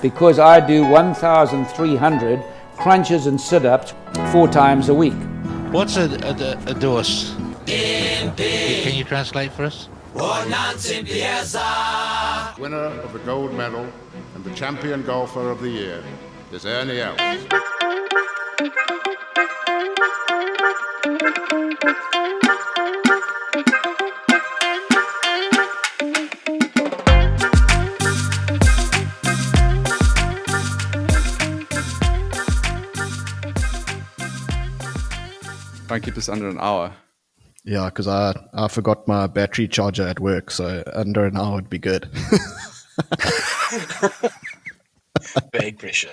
because I do 1,300 crunches and sit-ups 4 times a week. What's a dose? Can you translate for us? Winner of the gold medal and the champion golfer of the year is Ernie Els. Try and keep this under an hour. Yeah, because I forgot my battery charger at work, so under an hour would be good. Big pressure.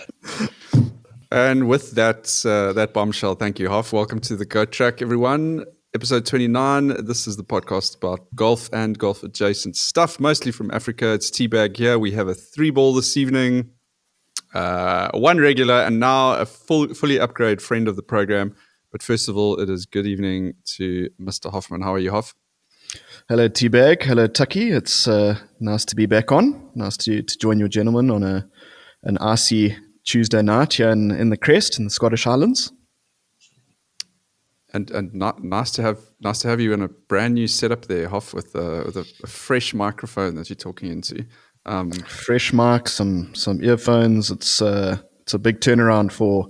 And with that bombshell, thank you, Hoff. Welcome to the Go Track, everyone. Episode 29. This is the podcast about golf and golf adjacent stuff, mostly from Africa. It's TBag here. We have a 3-ball this evening, one regular, and now a fully upgrade friend of the program. But first of all, it is good evening to Mr. Hoffman. How are you, Hoff? Hello, TBag. Hello, Tucky. It's nice to be back on. Nice to join you gentlemen on an icy Tuesday night here in the Crest in the Scottish Highlands. And nice to have you in a brand new setup there, Hoff, with a fresh microphone that you're talking into. Fresh mic, some earphones. It's a big turnaround for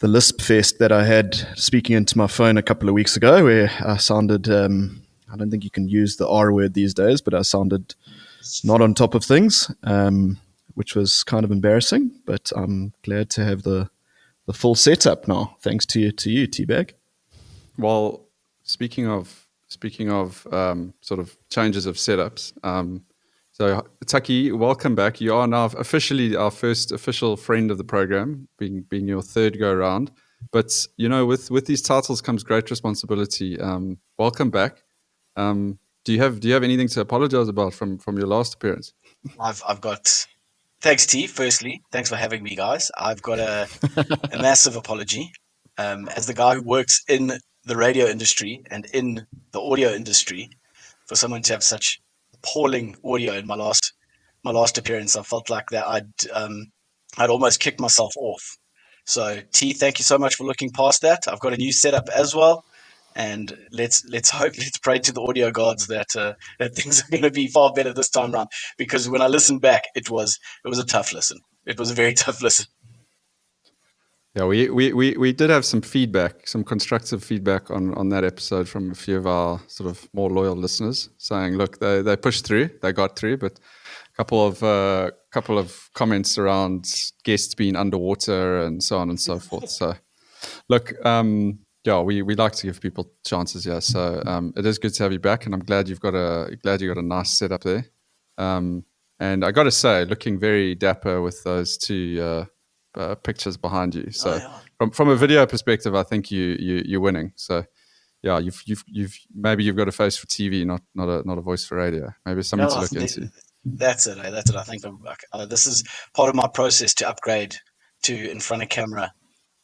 the Lisp Fest that I had speaking into my phone a couple of weeks ago, where I sounded, I don't think you can use the R word these days, but I sounded not on top of things, which was kind of embarrassing, but I'm glad to have the full setup now, thanks to you, T-Bag. Well, speaking of sort of changes of setups, so, Tucky, welcome back. You are now officially our first official friend of the program, being your third go-around. But, with these titles comes great responsibility. Welcome back. Do you have anything to apologize about from your last appearance? I've got... Thanks, T. Firstly, thanks for having me, guys. I've got a massive apology. As the guy who works in the radio industry and in the audio industry, for someone to have such appalling audio in my last appearance, I felt like that I'd almost kicked myself off. So T, thank you so much for looking past that. I've got a new setup as well, and let's pray to the audio gods that things are going to be far better this time around. Because when I listened back, it was a tough listen. It was a very tough listen. Yeah, we did have some feedback, some constructive feedback on that episode from a few of our sort of more loyal listeners, saying, look, they pushed through, they got through, but a couple of comments around guests being underwater and so on and so forth. So, look, we like to give people chances, yeah. So it is good to have you back, and I'm glad you got a nice setup there. And I got to say, looking very dapper with those two. Pictures behind you. So from a video perspective, I think you're winning. So yeah, you've got a face for TV, not a voice for radio. Maybe something to look into. That's it. That's it. I think this is part of my process to upgrade to in front of camera.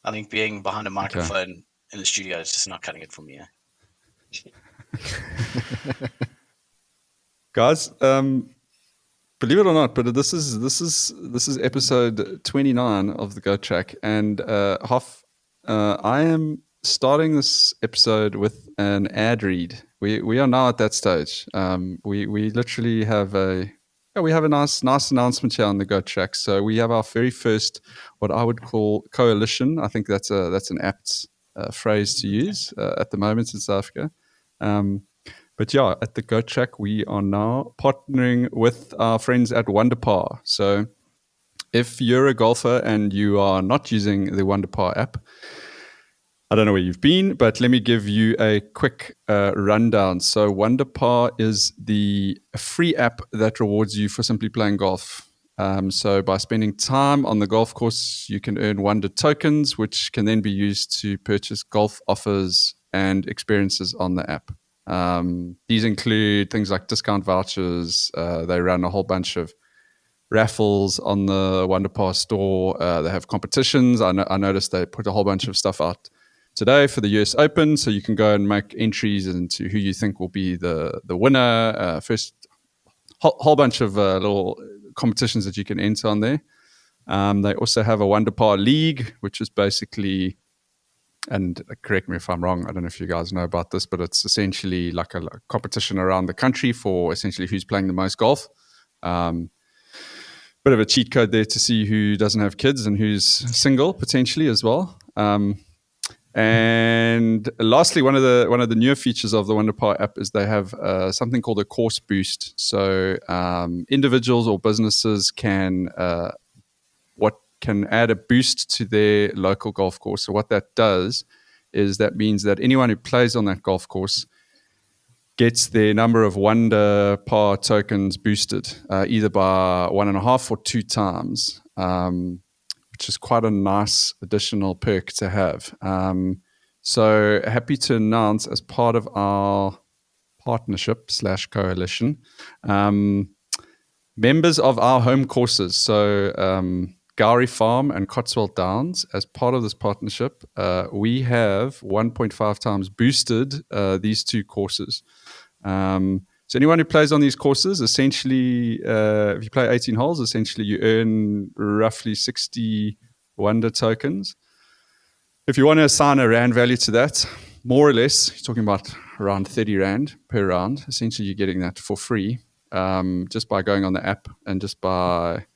I think being behind a microphone in the studio is just not cutting it for me. Guys, believe it or not, but this is episode 29 of the Go Track, and Hoff, I am starting this episode with an ad read. We are now at that stage. We literally have a nice announcement here on the Go Track. So we have our very first, what I would call coalition. I think that's an apt phrase to use at the moment in South Africa. But yeah, at the Go Track, we are now partnering with our friends at Wonderpar. So if you're a golfer and you are not using the Wonderpar app, I don't know where you've been, but let me give you a quick rundown. So Wonderpar is the free app that rewards you for simply playing golf. So by spending time on the golf course, you can earn Wonder tokens, which can then be used to purchase golf offers and experiences on the app. These include things like discount vouchers. They run a whole bunch of raffles on the Wonderpar store. They have competitions. I noticed they put a whole bunch of stuff out today for the US Open, so you can go and make entries into who you think will be the winner. First, whole bunch of little competitions that you can enter on there. They also have a Wonder Par League, which is basically, and correct me if I'm wrong, I don't know if you guys know about this, but it's essentially like a competition around the country for essentially who's playing the most golf. Bit of a cheat code there to see who doesn't have kids and who's single potentially as well. And lastly, one of the newer features of the WonderPar app is they have something called a course boost. So individuals or businesses can add a boost to their local golf course. So what that does is that means that anyone who plays on that golf course gets their number of WonderPar tokens boosted, either by 1.5 or 2 times. Which is quite a nice additional perk to have. So happy to announce, as part of our partnership / coalition, members of our home courses, so Gowrie Farm and Cotswold Downs, as part of this partnership, we have 1.5 times boosted these 2 courses. So anyone who plays on these courses, essentially, if you play 18 holes, essentially you earn roughly 60 Wonder tokens. If you want to assign a Rand value to that, more or less, you're talking about around 30 Rand per round. Essentially, you're getting that for free just by going on the app and just by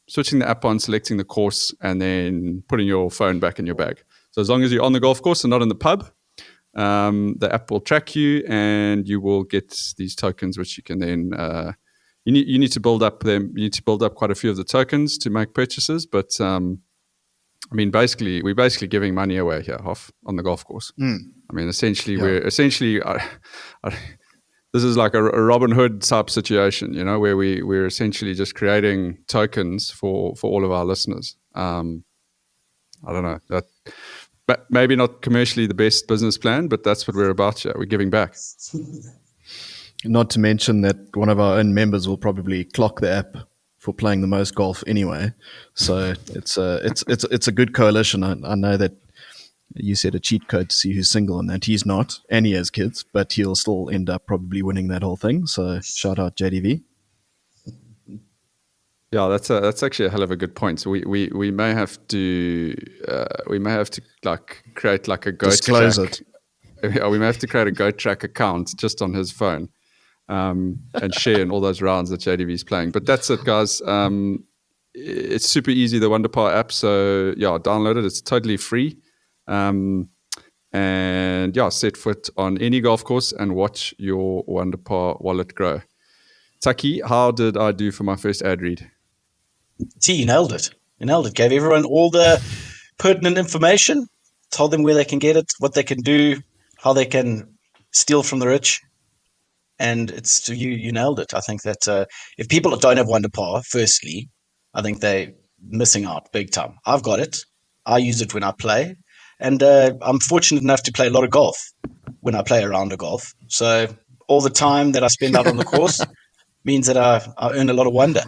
switching the app on, selecting the course, and then putting your phone back in your bag. So as long as you're on the golf course and not in the pub, the app will track you, and you will get these tokens, which you can then you need to build up them. You need to build up quite a few of the tokens to make purchases. But I mean, we're basically giving money away here, Hoff, on the golf course. I mean, essentially, we're essentially this is like a Robin Hood type situation, where we're essentially just creating tokens for all of our listeners. I don't know that. But maybe not commercially the best business plan, but that's what we're about here. We're giving back. Not to mention that one of our own members will probably clock the app for playing the most golf anyway. So it's a good coalition. I know that you said a cheat code to see who's single, and that he's not, and he has kids, but he'll still end up probably winning that whole thing. So shout out JDV. Yeah, that's actually a hell of a good point. So we may have to like create like a Go Disclose Track. it. Yeah, we may have to create a Go Track account just on his phone, and share in all those rounds that JDV is playing. But that's it, guys. It's super easy, the WonderPar app. So yeah, download it. It's totally free. And yeah, set foot on any golf course and watch your WonderPar wallet grow. Tucky, how did I do for my first ad read? See, you nailed it. Gave everyone all the pertinent information, told them where they can get it, what they can do, how they can steal from the rich. And you nailed it. I think that if people don't have WonderPar, firstly, I think they're missing out big time. I've got it. I use it when I play. And I'm fortunate enough to play a lot of golf when I play a round of golf. So all the time that I spend out on the course means that I earn a lot of wonder.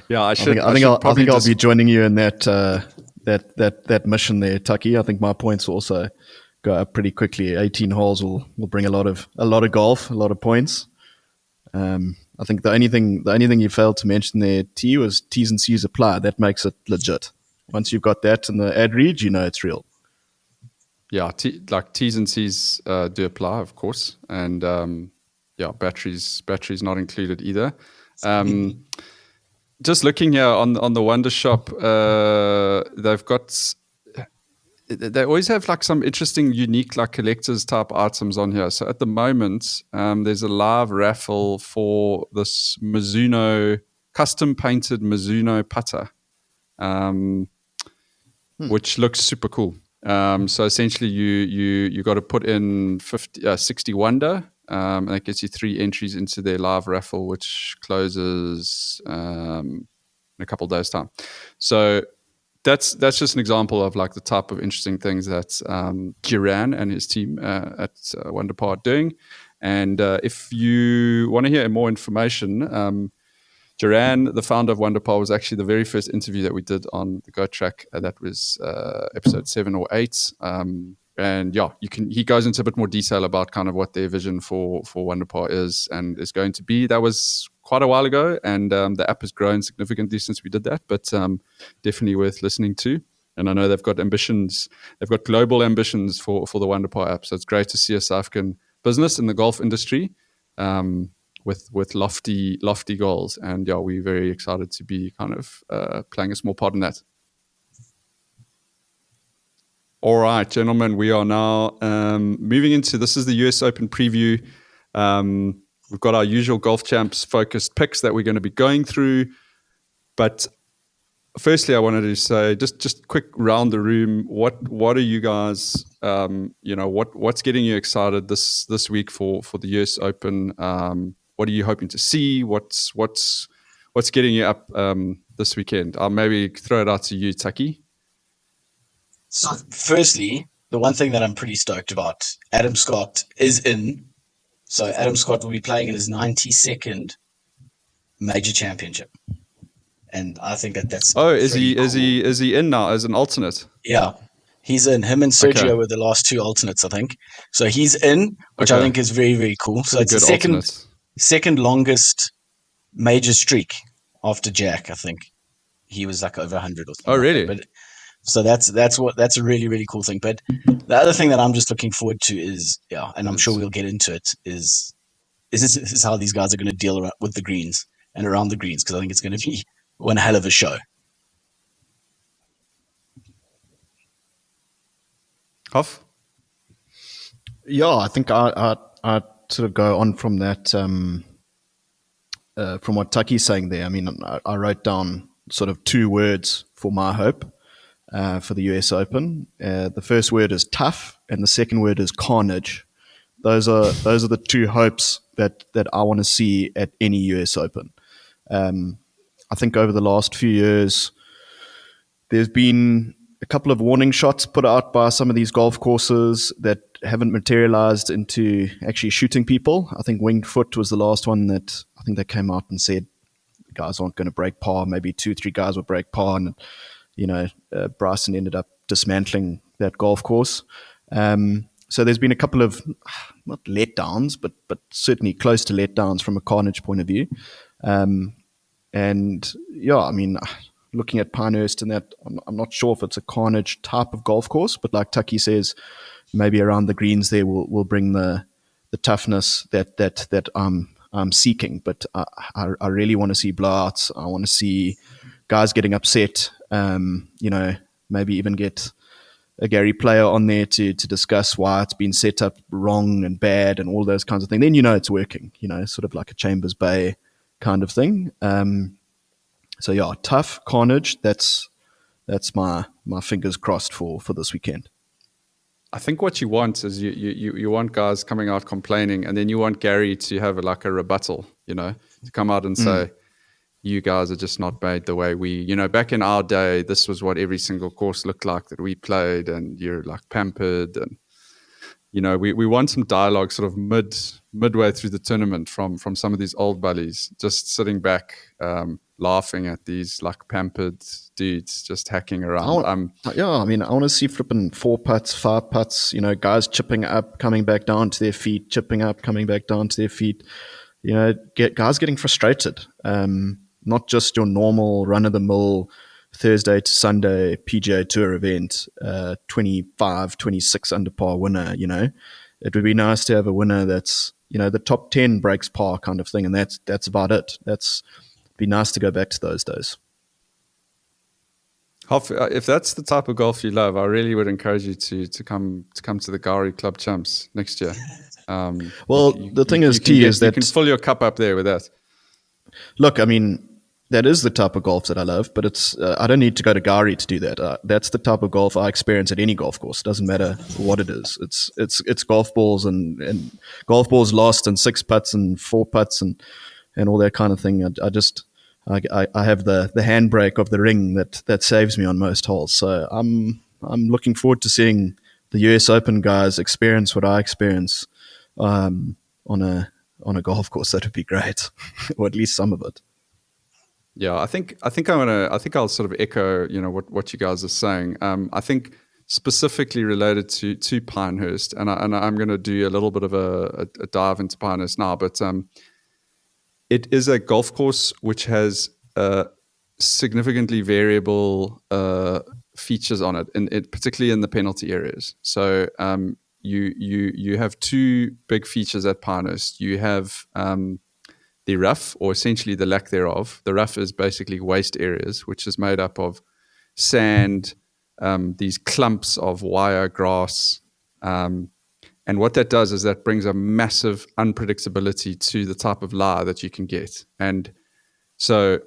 Yeah, I think I'll be joining you in that mission there, Tucky. I think my points will also go up pretty quickly. 18 holes will bring a lot of golf, a lot of points. I think the only thing you failed to mention there, T, was T's and C's apply. That makes it legit. Once you've got that in the ad read, it's real. Yeah, like T's and C's do apply, of course, and yeah, batteries not included either. Just looking here on the Wonder Shop, they always have like some interesting, unique, like collectors type items on here. So at the moment, there's a live raffle for this Mizuno custom painted Mizuno putter, which looks super cool. So essentially, you got to put in 60 Wonder, and that gets you 3 entries into their live raffle, which closes in a couple of days' time. So that's just an example of like the type of interesting things that Jiran and his team at WonderPar are doing. And if you want to hear more information, Jiran, the founder of WonderPar, was actually the very first interview that we did on the Go Track. That was episode 7 or 8. And yeah, he goes into a bit more detail about kind of what their vision for Wonderpaw is and is going to be. That was quite a while ago, and the app has grown significantly since we did that, but definitely worth listening to. And I know they've got ambitions, they've got global ambitions for the Wonderpaw app. So it's great to see a South African business in the golf industry with lofty goals. And yeah, we're very excited to be kind of playing a small part in that. All right, gentlemen, we are now moving into, this is the US Open preview. We've got our usual Golf Champs focused picks that we're going to be going through. But firstly, I wanted to say, just quick round the room, what are you guys, what's getting you excited this week for the US Open? What are you hoping to see? What's getting you up this weekend? I'll maybe throw it out to you, Tucky. So, firstly, the one thing that I'm pretty stoked about, Adam Scott is in. So Adam Scott will be playing in his 92nd major championship, and I think that's is he in now as an alternate? Yeah, he's in. Him and Sergio were the last two alternates, I think. So he's in, which I think is very, very cool. So it's the second longest major streak after Jack. I think he was like over 100 or something. Oh, really? But so that's a really, really cool thing. But the other thing that I'm just looking forward to is, and I'm sure we'll get into it, is how these guys are going to deal with the greens and around the greens, because I think it's going to be one hell of a show. Hoff? Yeah, I think I sort of go on from that, from what Tucky's saying there. I mean, I wrote down sort of 2 words for my hope for the US Open. The first word is tough, and the second word is carnage. Those are the 2 hopes that I want to see at any US Open. I think over the last few years, there's been a couple of warning shots put out by some of these golf courses that haven't materialized into actually shooting people. I think Winged Foot was the last one that I think they came out and said guys aren't going to break par. Maybe 2-3 guys will break par, and Bryson ended up dismantling that golf course. So there's been a couple of not letdowns, but certainly close to letdowns from a carnage point of view. And yeah, I mean, looking at Pinehurst and that, I'm not sure if it's a carnage type of golf course, but like Tucky says, maybe around the greens there will bring the toughness that I'm seeking. But I really want to see blowouts. I want to see guys getting upset. Maybe even get a Gary player on there to discuss why it's been set up wrong and bad and all those kinds of things. Then it's working. Sort of like a Chambers Bay kind of thing. So yeah, tough carnage. That's my fingers crossed for this weekend. I think what you want is you want guys coming out complaining, and then you want Gary to have a rebuttal, to come out and say, you guys are just not made the way we, back in our day, this was what every single course looked like that we played, and you're like pampered. And, we want some dialogue sort of midway through the tournament from some of these old buddies, just sitting back, laughing at these like pampered dudes just hacking around. I want to see flipping 4 putts, 5 putts, guys chipping up, coming back down to their feet, chipping up, coming back down to their feet, guys getting frustrated. Not just your normal run-of-the-mill Thursday to Sunday PGA Tour event, 25, 26 under par winner, It would be nice to have a winner that's, the top 10 breaks par kind of thing, and that's about it. Be nice to go back to those days. Hoff, if that's the type of golf you love, I really would encourage you to come to the Gowrie Club Champs next year. The thing is that you can fill your cup up there with that. Look, I mean, that is the type of golf that I love, but it's I don't need to go to Gowrie to do that. That's the type of golf I experience at any golf course. It doesn't matter what it is. It's golf balls and golf balls lost and 6 putts and 4 putts and all that kind of thing. I have the handbrake of the ring that saves me on most holes. So I'm looking forward to seeing the US Open guys experience what I experience on a golf course. That would be great, or at least some of it. Yeah, I think I'll sort of echo, what you guys are saying. I think specifically related to Pinehurst, and I'm going to do a little bit of a dive into Pinehurst now. But it is a golf course which has significantly variable features on it, particularly in the penalty areas. So you have two big features at Pinehurst. You have the rough, or essentially the lack thereof. The rough is basically waste areas, which is made up of sand, these clumps of wire grass. And what that does is that brings a massive unpredictability to the type of lie that you can get. And so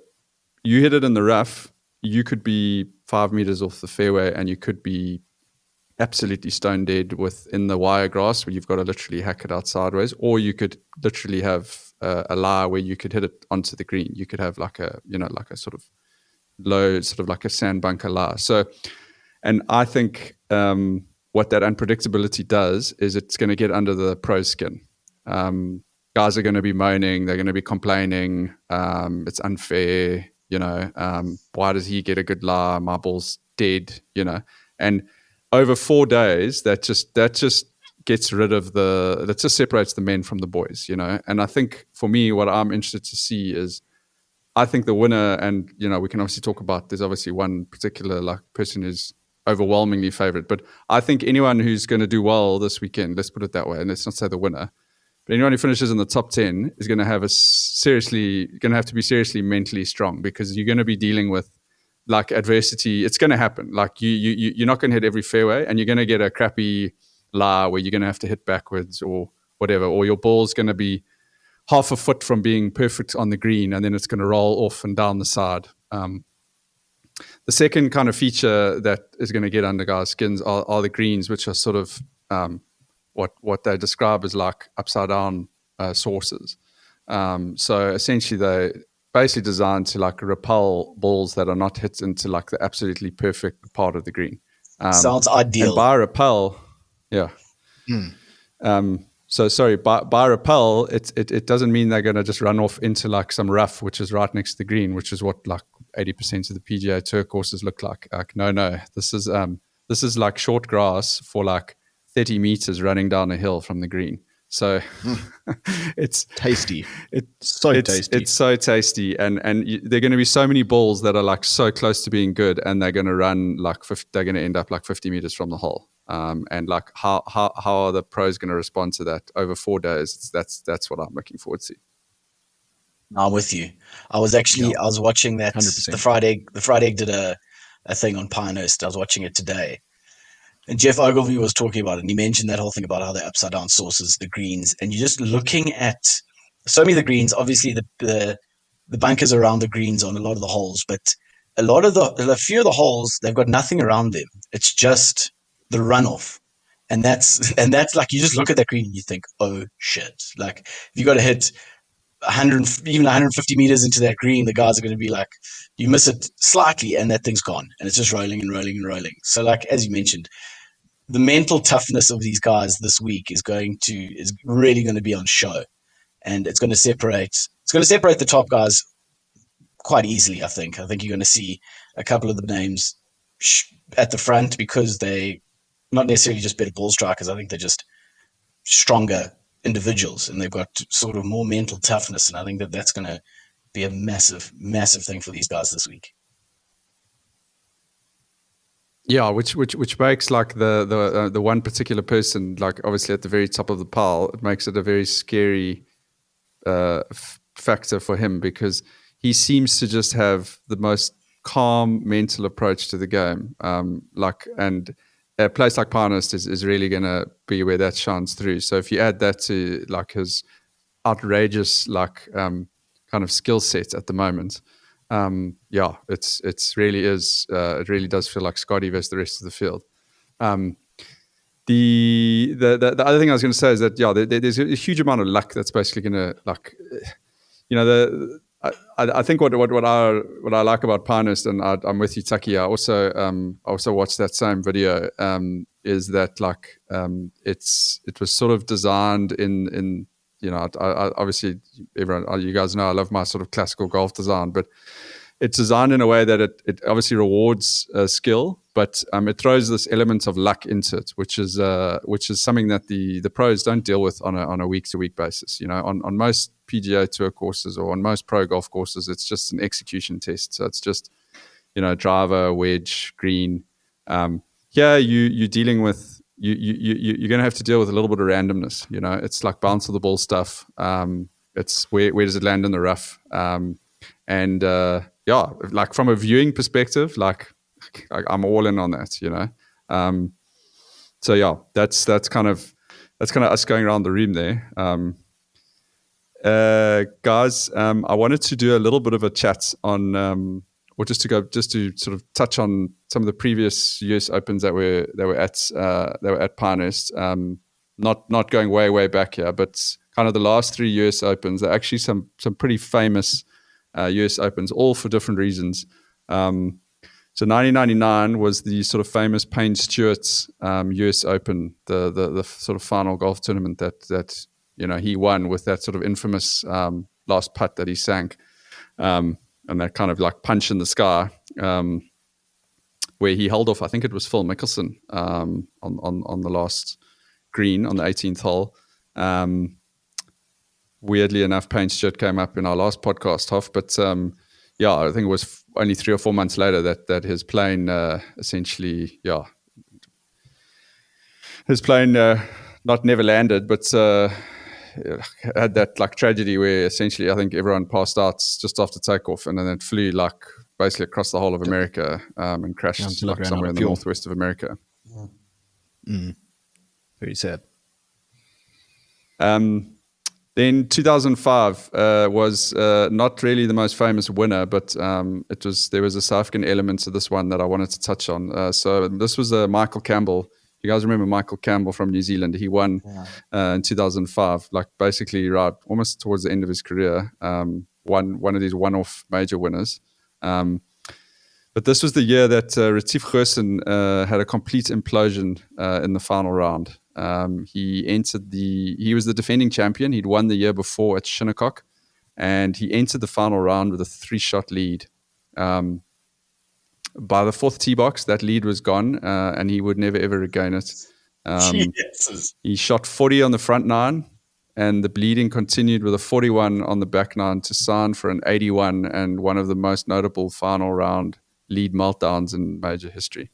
you hit it in the rough, you could be 5 meters off the fairway and you could be absolutely stone dead within the wire grass where you've got to literally hack it out sideways, or you could literally have a lie where you could hit it onto the green. You could have like a sort of low, sort of like a sand bunker lie. So, and I think what that unpredictability does is it's going to get under the pro skin. Guys are going to be moaning, they're going to be complaining, it's unfair, why does he get a good lie? My ball's dead, and over 4 days, that just gets rid of that just separates the men from the boys, And I think for me, what I'm interested to see is, I think the winner, and we can obviously talk about, there's obviously one particular person who's overwhelmingly favorite, but I think anyone who's going to do well this weekend, let's put it that way, and let's not say the winner, but anyone who finishes in the top 10 is going to have to be seriously mentally strong, because you're going to be dealing with like adversity. It's going to happen. Like you're not going to hit every fairway, and you're going to get a crappy lie where you're going to have to hit backwards or whatever, or your ball's going to be half a foot from being perfect on the green, and then it's going to roll off and down the side. The second kind of feature that is going to get under guys' skins are the greens, which are sort of what they describe as like upside down sources. So essentially they basically designed to like repel balls that are not hit into like the absolutely perfect part of the green. Sounds ideal. And by repel, yeah. So sorry, by repel, it doesn't mean they're going to just run off into like some rough, which is right next to the green, which is what like 80% of the PGA Tour courses look like. No, this is like short grass for like 30 meters running down a hill from the green. So it's tasty. It's so tasty, and there are going to be so many balls that are like so close to being good, and they're going to run like they're going to end up like 50 meters from the hole. And like how are the pros going to respond to that over 4 days? That's what I'm looking forward to. I'm with you. I was watching that 100%. the Friday did a thing on Pinehurst. I was watching it today. And Jeff Ogilvy was talking about it, and he mentioned that whole thing about how the upside down sources, the greens, and you're just looking at so many of the greens. Obviously, the bunkers around the greens on a lot of the holes, but a few of the holes, they've got nothing around them. It's just the runoff, and that's like, you just look at that green and you think, oh shit! Like if you got to hit 150 meters into that green, the guys are going to be like, you miss it slightly and that thing's gone, and it's just rolling and rolling and rolling. So like, as you mentioned, the mental toughness of these guys this week is really going to be on show, and it's going to separate the top guys quite easily. I think you're going to see a couple of the names at the front because they not necessarily just better ball strikers. I think they're just stronger individuals, and they've got sort of more mental toughness, and I think that's going to be a massive, massive thing for these guys this week. Yeah, which makes like the one particular person, like obviously at the very top of the pile, it makes it a very scary factor for him, because he seems to just have the most calm mental approach to the game. And a place like Pinehurst is really going to be where that shines through. So if you add that to like his outrageous kind of skill set at the moment, it really does feel like Scotty versus the rest of the field. The other thing I was going to say is that there's a huge amount of luck that's basically going to I think what I like about Pinehurst, and I'm with you, Tucky. I also watched that same video. Is that like it was sort of designed in obviously everyone, you guys know I love my sort of classical golf design, but it's designed in a way that it obviously rewards skill, but it throws this element of luck into it, which is something that the pros don't deal with on a week-to-week basis. On most PGA Tour courses or on most pro golf courses, it's just an execution test. So it's just driver, wedge, green. Here you're dealing with you're going to have to deal with a little bit of randomness. It's like bounce of the ball stuff. It's where does it land in the rough? Like from a viewing perspective, like I'm all in on that. So yeah, that's kind of us going around the room there. Guys, I wanted to do a little bit of a chat on. Or just to sort of touch on some of the previous US Opens that were at Pinehurst. Not going way back here, but kind of the last 3 US Opens. They're actually some pretty famous US Opens, all for different reasons. So 1999 was the sort of famous Payne Stewart's US Open, the sort of final golf tournament that he won with that sort of infamous last putt that he sank. And that kind of like punch in the sky, where he held off, I think it was Phil Mickelson on the last green on the 18th hole. Weirdly enough, Payne Stewart came up in our last podcast, Hoff, but I think it was only 3 or 4 months later that his plane essentially, his plane not never landed, but had that like tragedy where essentially I think everyone passed out just after takeoff, and then it flew like basically across the whole of America and crashed like somewhere in the northwest of America. Very sad. Then 2005 was not really the most famous winner, but there was a South African element to this one that I wanted to touch on. So this was Michael Campbell. You guys remember Michael Campbell from New Zealand? He won in 2005, like basically right almost towards the end of his career. One of these one-off major winners. But this was the year that Retief Goosen had a complete implosion in the final round. He was the defending champion. He'd won the year before at Shinnecock, and he entered the final round with a 3-shot lead. By the 4th tee box, that lead was gone, and he would never, ever regain it. He shot 40 on the front 9, and the bleeding continued with a 41 on the back 9 to sign for an 81 and one of the most notable final round lead meltdowns in major history.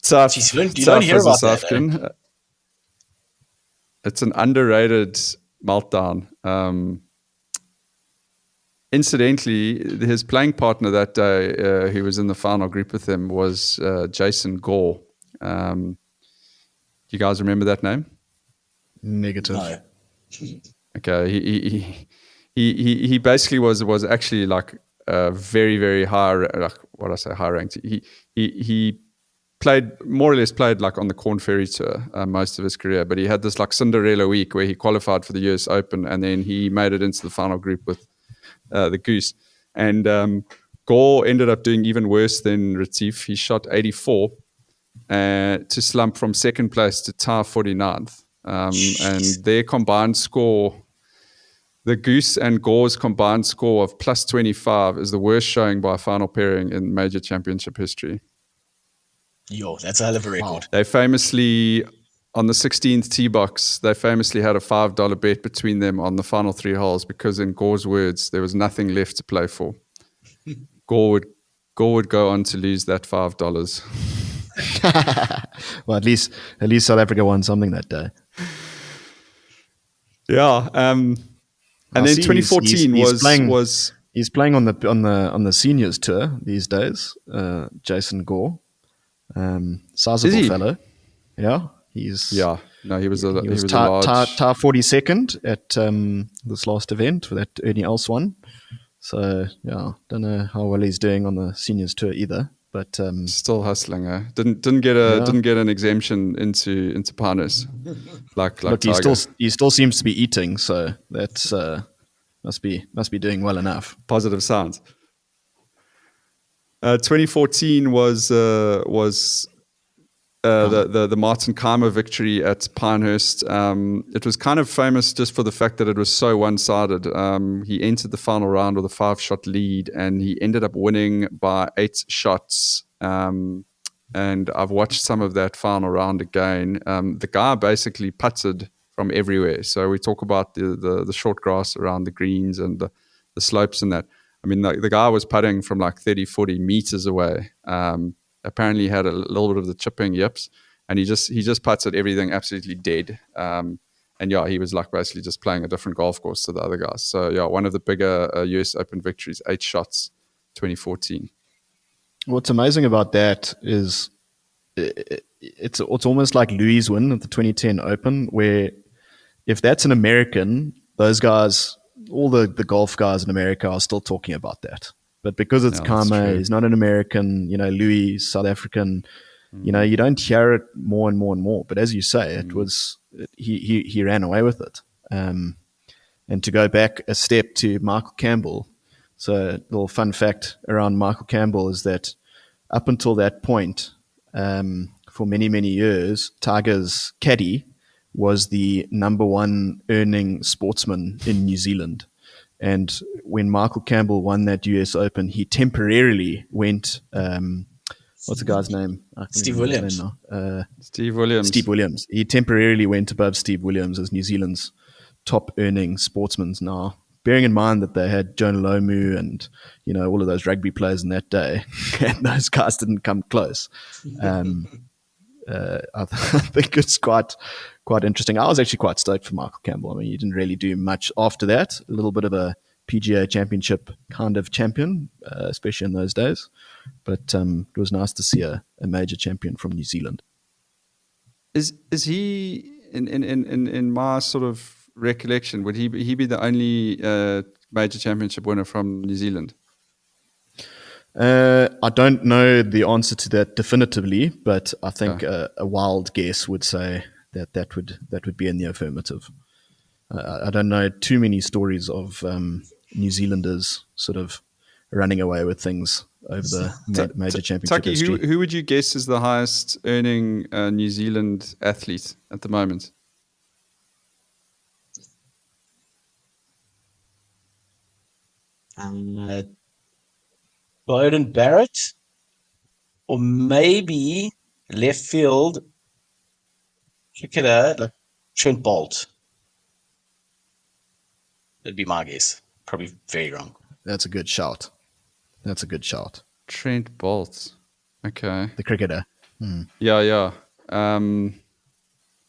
Tough. You don't hear about that, African. It's an underrated meltdown. Incidentally, his playing partner that day, who was in the final group with him, was Jason Gore. You guys remember that name? Negative. No. Okay, he basically was actually like very, very high. Like what I say, high ranked. He played like on the Corn Ferry Tour most of his career, but he had this like Cinderella week where he qualified for the US Open, and then he made it into the final group with the Goose. And Gore ended up doing even worse than Retief. He shot 84 to slump from second place to tie 49th. And their combined score, the Goose and Gore's combined score of plus 25 is the worst showing by a final pairing in major championship history. Yo, that's a hell of a record. They famously, on the 16th tee box, they famously had a $5 bet between them on the final 3 holes because, in Gore's words, there was nothing left to play for. Gore would go on to lose that $5. Well, at least South Africa won something that day. Yeah, and then 2014 he's playing on the seniors tour these days. Jason Gore, sizable fellow. Yeah, he was a tar 42nd at this last event for that Ernie Els one. So yeah, don't know how well he's doing on the seniors tour either. But still hustling, eh? Didn't get an exemption into Pinehurst. Like look, he still seems to be eating, so that's must be doing well enough. Positive signs. 2014 was the Martin Keimer victory at Pinehurst. It was kind of famous just for the fact that it was so one-sided. He entered the final round with a 5-shot lead, and he ended up winning by 8 shots and I've watched some of that final round again. The guy basically putted from everywhere. So we talk about the short grass around the greens and the slopes and that. I mean, the guy was putting from like 30, 40 meters away. Apparently he had a little bit of the chipping yips, and he just putted everything absolutely dead. And yeah, he was like basically just playing a different golf course to the other guys. So yeah, one of the bigger US Open victories, 8 shots, 2014. What's amazing about that is it's almost like Louis' win at the 2010 Open, where if that's an American, those guys, all the golf guys in America are still talking about that. But because it's Kame, he's not an American, Louis, South African, you don't hear it more and more and more. But as you say, it was, he ran away with it. And to go back a step to Michael Campbell, so a little fun fact around Michael Campbell is that up until that point, for many, many years, Tiger's caddy was the number one earning sportsman in New Zealand. And when Michael Campbell won that US Open, he temporarily went, what's the guy's name? Steve Williams. Steve Williams. Steve Williams. He temporarily went above Steve Williams as New Zealand's top earning sportsman now. Bearing in mind that they had Jonah Lomu and, all of those rugby players in that day, and those guys didn't come close. I think it's quite interesting. I was actually quite stoked for Michael Campbell. I mean, he didn't really do much after that. A little bit of a PGA Championship kind of champion, especially in those days. But it was nice to see a major champion from New Zealand. Is he in my sort of recollection? Would he be the only major championship winner from New Zealand? I don't know the answer to that definitively, but I think a wild guess would say that would be in the affirmative. I don't know too many stories of New Zealanders sort of running away with things over the major championship Tucky, history. who would you guess is the highest earning New Zealand athlete at the moment? Bowden Barrett, or maybe left field cricketer like Trent Bolt. That'd be my guess. Probably very wrong. That's a good shout. Trent Bolt. Okay. The cricketer. Yeah. Yeah,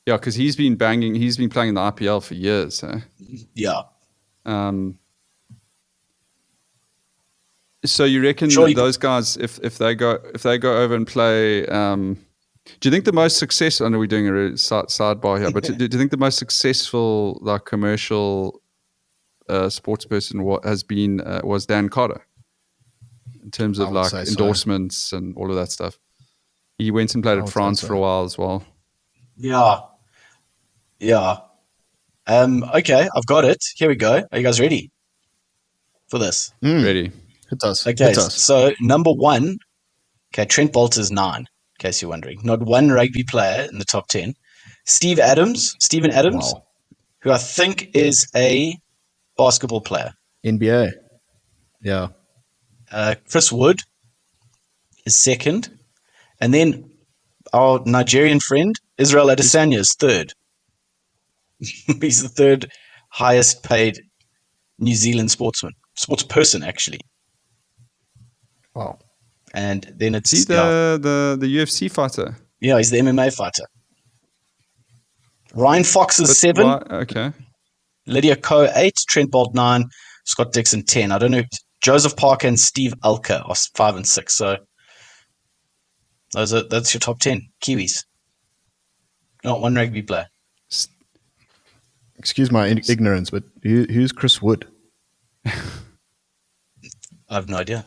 because he's been playing in the IPL for years. Yeah. So you reckon those guys, if they go over and play, do you think the most successful? I know we're doing a sidebar here, but do you think the most successful like commercial sports person was Dan Carter in terms of like endorsements and all of that stuff? He went and played at France for a while as well. Yeah. Okay, I've got it. Here we go. Are you guys ready for this? Ready. It does. Okay, so number one, Trent Bolt is 9, in case you're wondering. Not one rugby player in the top 10. Stephen Adams, Wow. who I think is a basketball player. NBA. Yeah. Chris Wood is 2nd. And then our Nigerian friend, Israel Adesanya, is 3rd. He's the 3rd highest paid New Zealand sports person, actually. Wow. And then it's the UFC fighter. Yeah, he's the MMA fighter. Ryan Fox is 7. Okay. Lydia Ko 8. Trent Bolt 9. Scott Dixon 10. I don't know. Joseph Parker and Steve Alker are 5 and 6. So that's your top 10 Kiwis. Not one rugby player. Excuse my ignorance, but who's Chris Wood? I have no idea.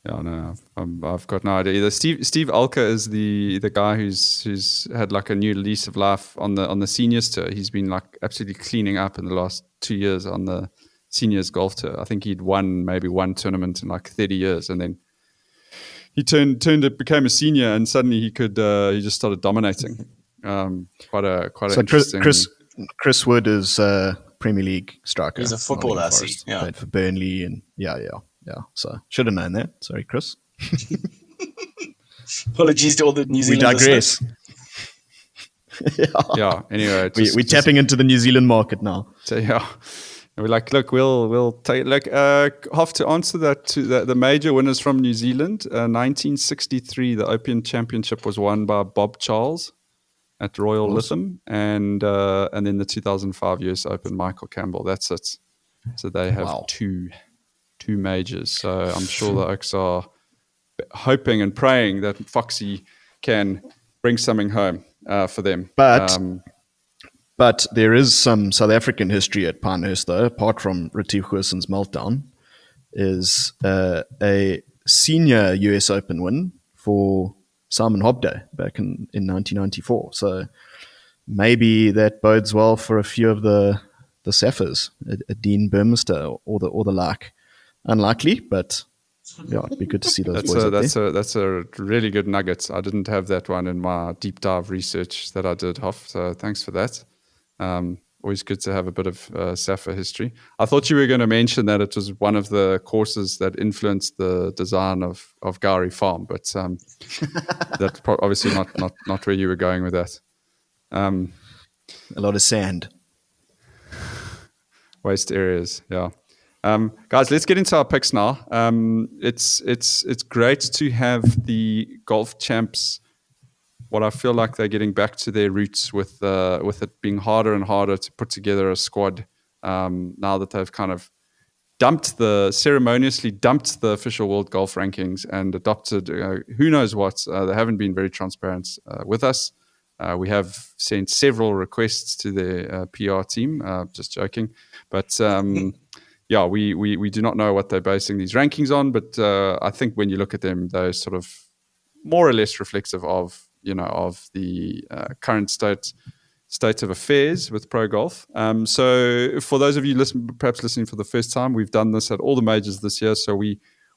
Yeah, no, I've got no idea either. Steve Alker is the guy who's had like a new lease of life on the seniors tour. He's been like absolutely cleaning up in the last 2 years on the seniors golf tour. I think he'd won maybe one tournament in like 30 years, and then he became a senior, and suddenly he just started dominating. Quite so interesting. Chris Wood is Premier League striker. He's a footballer, I see. Yeah. Played for Burnley and yeah. So should have known that. Sorry, Chris. Apologies to all the New We Zealand digress. listeners. Yeah. Anyway, We're tapping into the New Zealand market now. So yeah, and we're like, look, we'll take have to answer that to the major winners from New Zealand. 1963, the Opium Championship was won by Bob Charles at Royal Lytham, and then the 2005 US Open, Michael Campbell. That's it. So they have two majors. So I'm sure the Oaks are hoping and praying that Foxy can bring something home for them. But there is some South African history at Pinehurst, though, apart from Retief Goosen's meltdown, is a senior US Open win for Simon Hobday back in 1994. So maybe that bodes well for a few of the Saffers, a Dean Burmester or the like. Unlikely, but yeah, it'd be good to see those boys up there. That's a really good nugget. I didn't have that one in my deep dive research that I did, Hoff. So thanks for that. Always good to have a bit of Safa history. I thought you were going to mention that it was one of the courses that influenced the design of Gowrie Farm, but that's obviously not where you were going with that. A lot of sand. Waste areas, yeah. Guys, let's get into our picks now. It's great to have the golf champs. What I feel like they're getting back to their roots with it being harder and harder to put together a squad now that they've kind of ceremoniously dumped the official world golf rankings and adopted who knows what. They haven't been very transparent with us. We have sent several requests to their PR team. Just joking, but yeah, we do not know what they're basing these rankings on. But I think when you look at them, they're sort of more or less reflexive of the current state of affairs with pro golf. So for those of you perhaps listening for the first time, we've done this at all the majors this year. So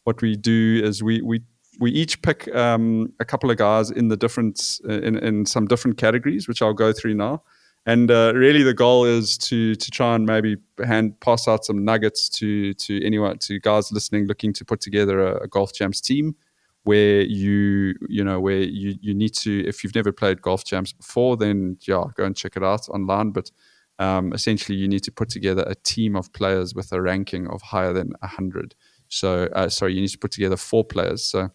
what we do is we each pick a couple of guys in the different in some different categories, which I'll go through now. And really, the goal is to try and maybe pass out some nuggets to guys listening, looking to put together a golf champs team. Where you need to, if you've never played golf champs before, then yeah, go and check it out online. But essentially, you need to put together a team of players with a ranking of higher than 100. So, you need to put together 4 players. So,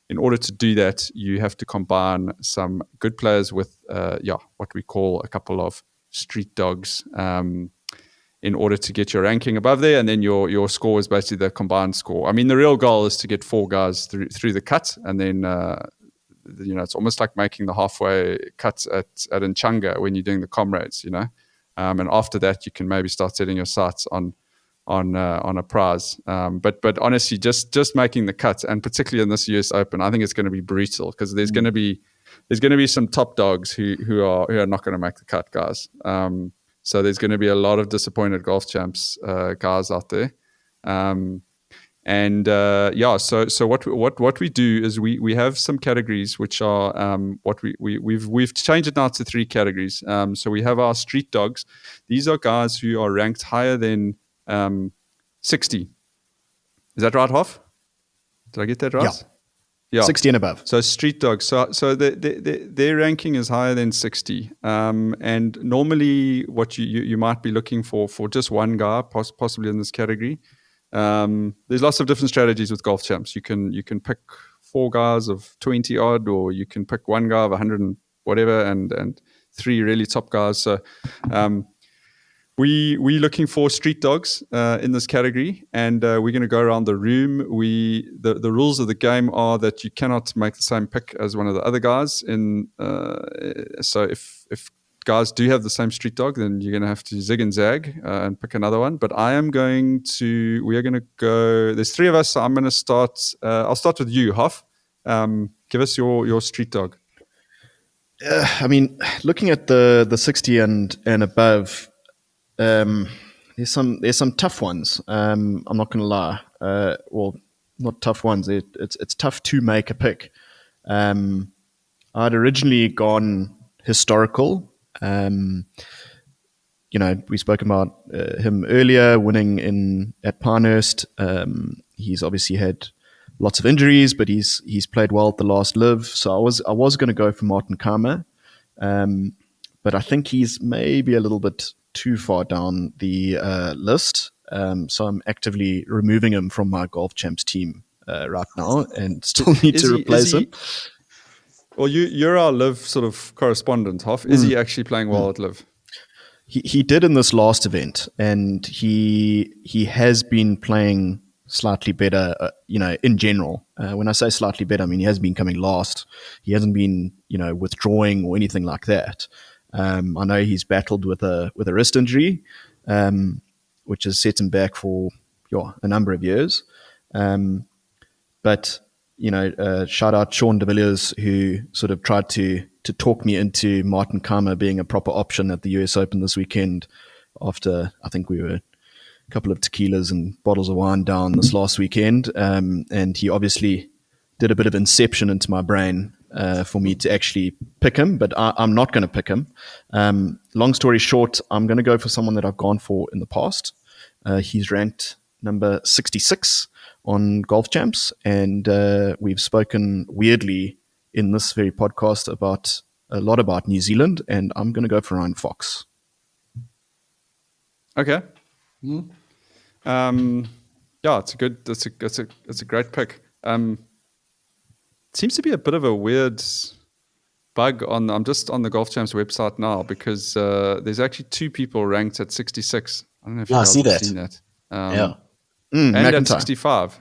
in order to do that, you have to combine some good players with, what we call a couple of street dogs. In order to get your ranking above there, and then your score is basically the combined score. I mean, the real goal is to get 4 guys through the cut, and then it's almost like making the halfway cut at Nchanga when you're doing the comrades, and after that you can maybe start setting your sights on a prize. But honestly, just making the cut, and particularly in this US Open, I think it's going to be brutal because there's going to be some top dogs who are not going to make the cut, guys. So there's going to be a lot of disappointed golf champs guys out there, So what we do is we have some categories which are we've changed it now to 3 categories. So we have our street dogs. These are guys who are ranked higher than 60. Is that right, Hoff? Did I get that right? Yeah. 60 and above. So street dogs. So their ranking is higher than 60. And normally what you might be looking for just one guy, possibly in this category. There's lots of different strategies with golf champs. You can pick 4 guys of 20 odd, or you can pick one guy of 100 and whatever, and 3 really top guys. So we're looking for street dogs in this category, and we're going to go around the room. The rules of the game are that you cannot make the same pick as one of the other guys. So if guys do have the same street dog, then you're going to have to zig and zag and pick another one. But we are going to go. There's 3 of us, so I'm going to start. I'll start with you, Hoff. Give us your street dog. I mean, looking at the 60 and above. There's some tough ones. I'm not going to lie. Well, not tough ones. It's tough to make a pick. I'd originally gone historical. We spoke about him earlier, winning at Pinehurst. He's obviously had lots of injuries, but he's played well at the last live. So I was going to go for Martin Kama, but I think he's maybe a little bit too far down the list. So I'm actively removing him from my Golf Champs team right now, and still need to replace him. Well, you're our live sort of correspondent, Hoff. Is he actually playing well at live? He did in this last event, and he has been playing slightly better, in general. When I say slightly better, I mean he has been coming last. He hasn't been, withdrawing or anything like that. I know he's battled with a wrist injury, which has set him back for a number of years. But shout out Sean de Villiers, who sort of tried to talk me into Martin Kama being a proper option at the US Open this weekend after I think we were a couple of tequilas and bottles of wine down this last weekend. And he obviously did a bit of inception into my brain for me to actually pick him, but I'm not going to pick him. Long story short, I'm going to go for someone that I've gone for in the past. He's ranked number 66 on Golf Champs, and we've spoken weirdly in this very podcast a lot about New Zealand, and I'm going to go for Ryan Fox. Okay. It's a great pick. Seems to be a bit of a weird bug I'm just on the Golf Champs website now, because there's actually two people ranked at 66. I don't know if you guys have seen that. And at 65.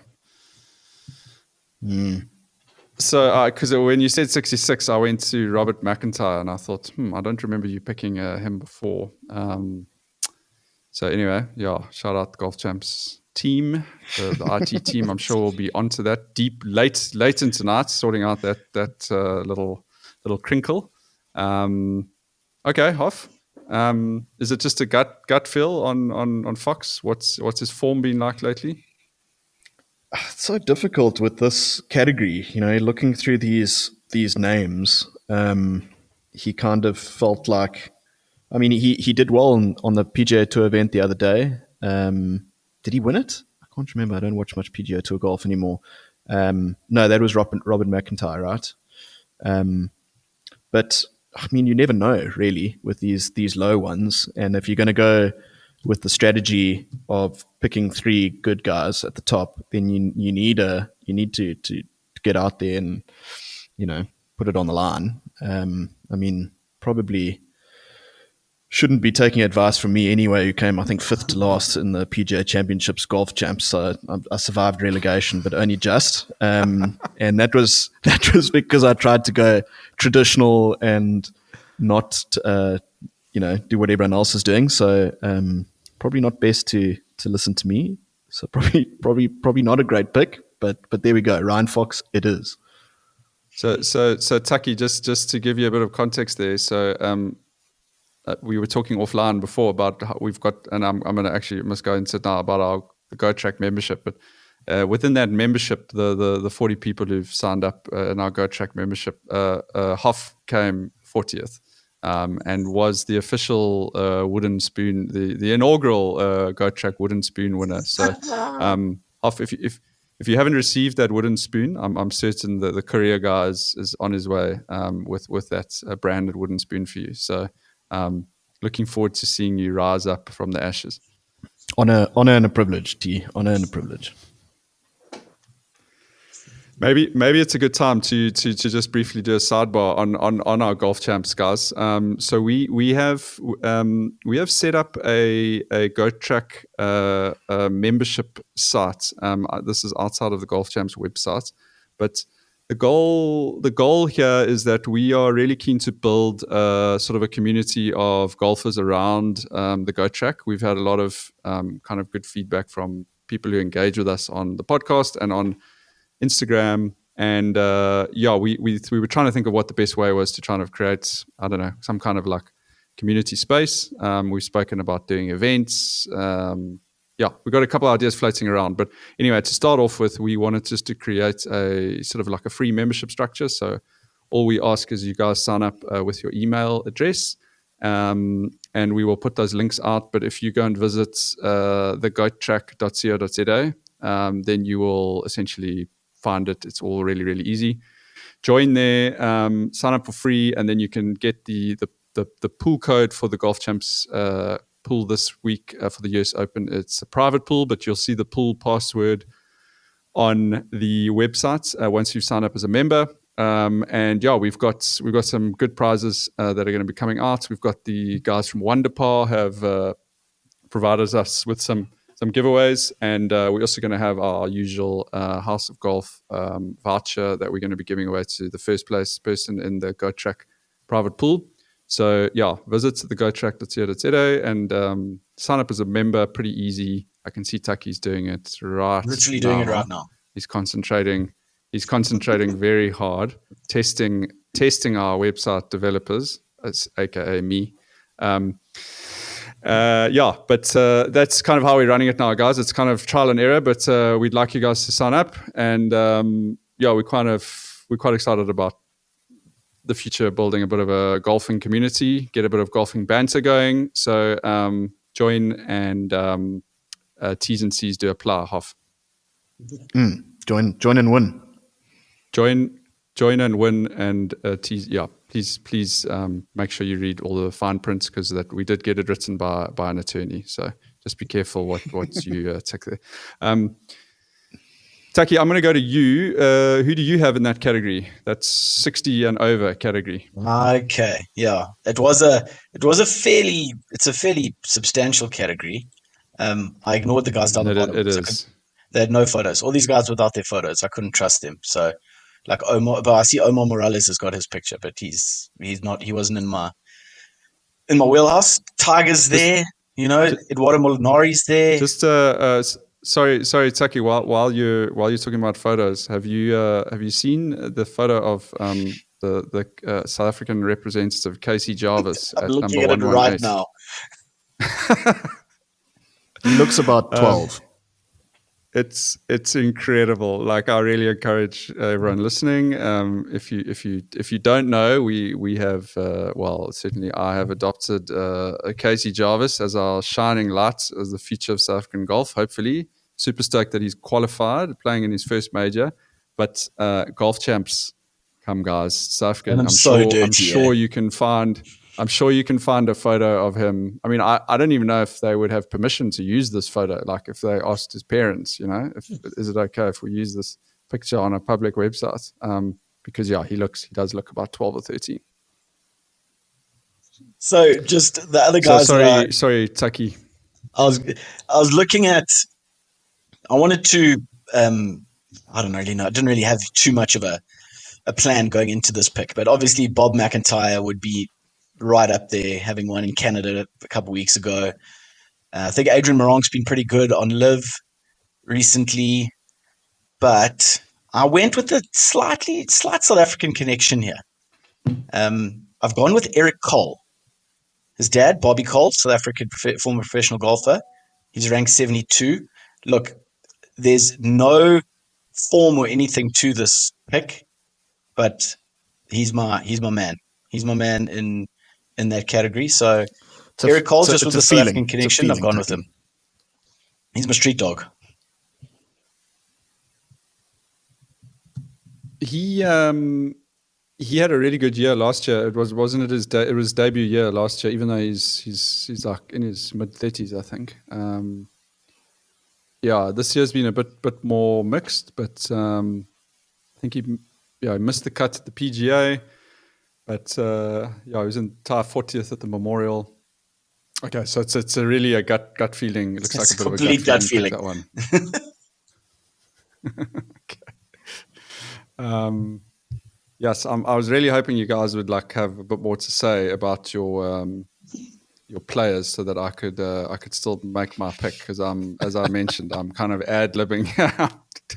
So, because when you said 66, I went to Robert McIntyre, and I thought, I don't remember you picking him before. So anyway, shout out the Golf Champs team, the IT team. I'm sure we'll be onto that late in tonight, sorting out that little crinkle. Okay, Hoff. Is it just a gut feel on Fox? What's his form been like lately? It's so difficult with this category, looking through these names. He kind of felt like, I mean, he did well on the PGA Tour event the other day. Did he win it? I can't remember. I don't watch much PGA Tour golf anymore. No, that was Robert McIntyre, right? But I mean, you never know really with these low ones. And if you're going to go with the strategy of picking three good guys at the top, then you need to get out there and put it on the line. I mean, probably shouldn't be taking advice from me anyway, who came, I think, 5th to last in the PGA Championships Golf Champs. So I survived relegation, but only just. And that was because I tried to go traditional and not, do what everyone else is doing. So probably not best to listen to me. So probably not a great pick, but there we go. Ryan Fox, it is. So Tucky, just to give you a bit of context there. So we were talking offline before about how we've got, and I'm going to actually must go into it now about our Go Track membership. But within that membership, the 40 people who've signed up in our Go Track membership, Hoff came 40th. And was the official wooden spoon, the inaugural Go Track wooden spoon winner. So, Hoff, if you haven't received that wooden spoon, I'm certain that the courier guy is on his way with that branded wooden spoon for you. So, looking forward to seeing you rise up from the ashes. Honor and a privilege, T. Honor and a privilege. Maybe it's a good time to just briefly do a sidebar on our Golf Champs, guys. So we have set up a Go Track membership site. This is outside of the Golf Champs website, but the goal here is that we are really keen to build sort of a community of golfers around the Go Track. We've had a lot of kind of good feedback from people who engage with us on the podcast and on Instagram, and we were trying to think of what the best way was to try to create, I don't know, some kind of like community space. We've spoken about doing events. We've got a couple of ideas floating around, but anyway, to start off with, we wanted just to create a sort of like a free membership structure. So all we ask is you guys sign up with your email address, and we will put those links out. But if you go and visit the goattrack.co.za, then you will essentially find it. It's all really, really easy. Join there, sign up for free, and then you can get the pool code for the Golf Champs pool this week for the US Open. It's a private pool, but you'll see the pool password on the website once you've signed up as a member. And yeah, we've got some good prizes that are going to be coming out. We've got the guys from Wonderpar have provided us with some giveaways, and we're also going to have our usual House of Golf voucher that we're going to be giving away to the first place person in the Go Track private pool. So yeah, visit the gotrack.co.za and sign up as a member. Pretty easy. I can see Tucky's doing it right. Literally doing it right now. He's concentrating very hard, testing our website developers, aka me. But that's kind of how we're running it now, guys. It's kind of trial and error, but we'd like you guys to sign up, and we're quite excited about the future, building a bit of a golfing community, get a bit of golfing banter going. So join, and T's and C's do apply. Hoff. Join and win. Join and win, and T's. Yeah, please make sure you read all the fine prints, because that we did get it written by an attorney. So just be careful what you take there. Tucky, I'm going to go to you. Who do you have in that category? That's 60 and over category. Okay, yeah, it's a fairly substantial category. I ignored the guys down the bottom. It is. They had no photos. All these guys without their photos. I couldn't trust them. So, like Omar, but I see Omar Morales has got his picture, but he's not. He wasn't in my wheelhouse. Tiger's there. Eduardo Molinari's there. Just sorry, Tucky. While you're talking about photos, have you seen the photo of the South African representative Casey Jarvis I'm at looking number at it 118? right now. He looks about 12. It's incredible. Like, I really encourage everyone listening. If you don't know, we have certainly I have adopted Casey Jarvis as our shining light as the future of South African golf. Hopefully, super stoked that he's qualified, playing in his first major. But Golf Champs, come guys, South African. I'm sure you can find. I'm sure you can find a photo of him. I mean, I don't even know if they would have permission to use this photo. Like, if they asked his parents, is it okay if we use this picture on a public website? Because he does look about 12 or 13. So just the other guys. Sorry, Tucky. I was looking at. I wanted to. I don't really know. I didn't really have too much of a plan going into this pick, but obviously Bob McIntyre would be right up there, having won in Canada a couple of weeks ago. I think Adrian Morong's been pretty good on Live recently, but I went with a slight South African connection here. I've gone with Eric Cole. His dad, Bobby Cole, South African former professional golfer. He's ranked 72. Look, there's no form or anything to this pick, but he's my man. He's my man in that category. So Eric Cole, just with the South African connection, I've gone with him. He's my street dog. He had a really good year last year. It wasn't it his debut year last year, even though he's like in his mid-30s, I think. This year's been a bit more mixed, but I think he missed the cut at the PGA. But he was in tie 40th at the Memorial. Okay, so it's a really a gut feeling. It looks like a bit of a complete gut feeling. That one. Okay. Yes, I was really hoping you guys would have a bit more to say about your players, so that I could still make my pick, because as I mentioned, I'm kind of ad-libbing.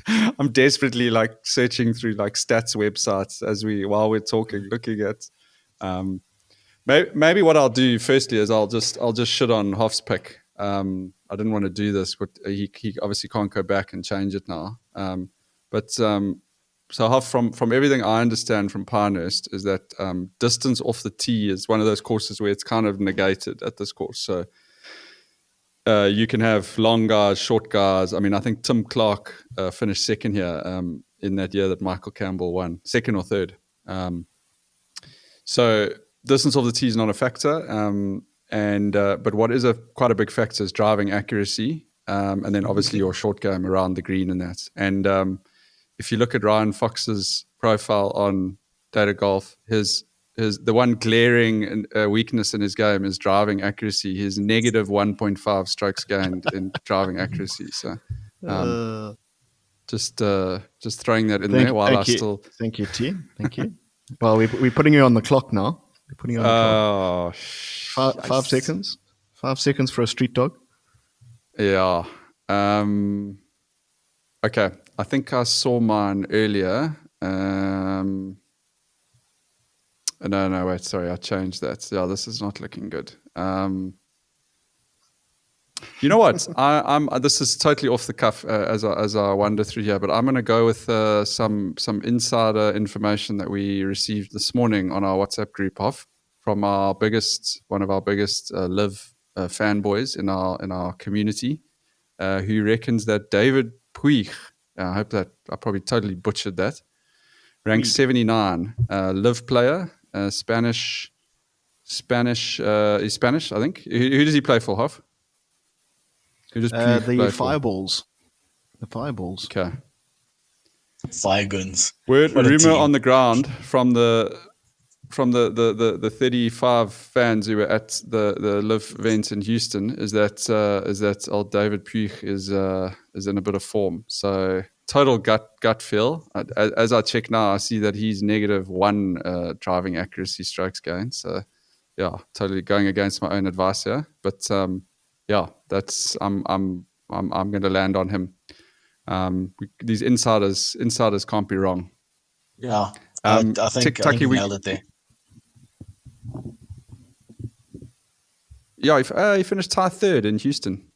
I'm desperately searching through stats websites while we're talking, looking at. Maybe what I'll do firstly is I'll just shit on Hoff's pick. I didn't want to do this, but he obviously can't go back and change it now. So Hoff, from everything I understand from Pinehurst, is that distance off the tee is one of those courses where it's kind of negated at this course. So you can have long guys, short guys. I mean, I think Tim Clark finished second here in that year that Michael Campbell won, second or third. So distance of the tee is not a factor. But what is quite a big factor is driving accuracy. And then obviously your short game around the green and that. And if you look at Ryan Fox's profile on Data Golf, the one glaring weakness in his game is driving accuracy. He's negative 1.5 strokes gained in driving accuracy. So just throwing that in there while Thank you, T. Thank you. Well, we're putting you on the clock now. We're putting you on the clock. 5 seconds. 5 seconds for a street dog. Yeah. Okay. I think I saw mine earlier. No, wait, sorry, I changed that. Yeah, this is not looking good. You know what? I'm this is totally off the cuff as I wander through here, but I'm going to go with some insider information that we received this morning on our WhatsApp group from one of our biggest live fanboys in our community, who reckons that David Puig, I hope that I probably totally butchered that, ranked 79, live player. Spanish, he's Spanish, I think. Who does he play for, Hoff? Who does the Fireballs. The Fireballs. Okay. Fire guns. Rumor on the ground from the 35 fans who were at the live event in Houston is that old David Puig is in a bit of form. So total gut feel. As I check now, I see that he's -1 driving accuracy strokes gained. So yeah, totally going against my own advice here. But yeah, that's I'm going to land on him. These insiders can't be wrong. Yeah, I think Tucky, we nailed it there. Yeah, he finished tied third in Houston.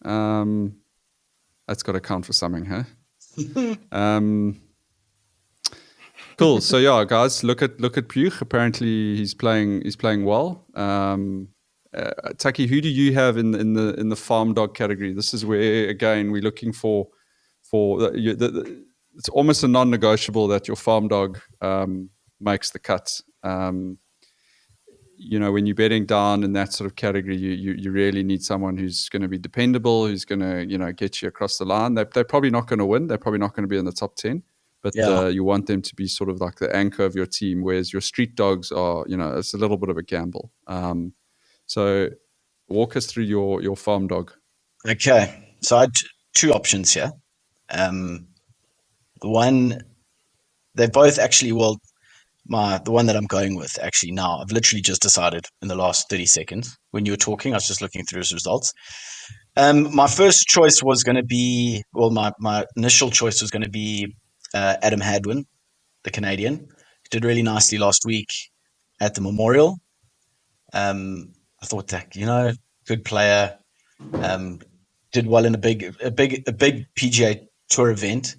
That's got to count for something, huh? Cool. So yeah, guys, look at Puig. Apparently, he's playing well. Tucky, who do you have in the farm dog category? This is where again we're looking for it's almost a non-negotiable that your farm dog makes the cut. When you're betting down in that sort of category, you really need someone who's going to be dependable, who's going to get you across the line. They're probably not going to win. They're probably not going to be in the top 10, but you want them to be sort of like the anchor of your team, whereas your street dogs are, it's a little bit of a gamble. So walk us through your farm dog. Okay. So I had two options here. They're both actually, the one that I'm going with actually now, I've literally just decided in the last 30 seconds. When you were talking, I was just looking through his results. My first choice was going to be, my initial choice was going to be Adam Hadwin, the Canadian. He did really nicely last week at the Memorial. I thought that, good player, did well in a big PGA Tour event.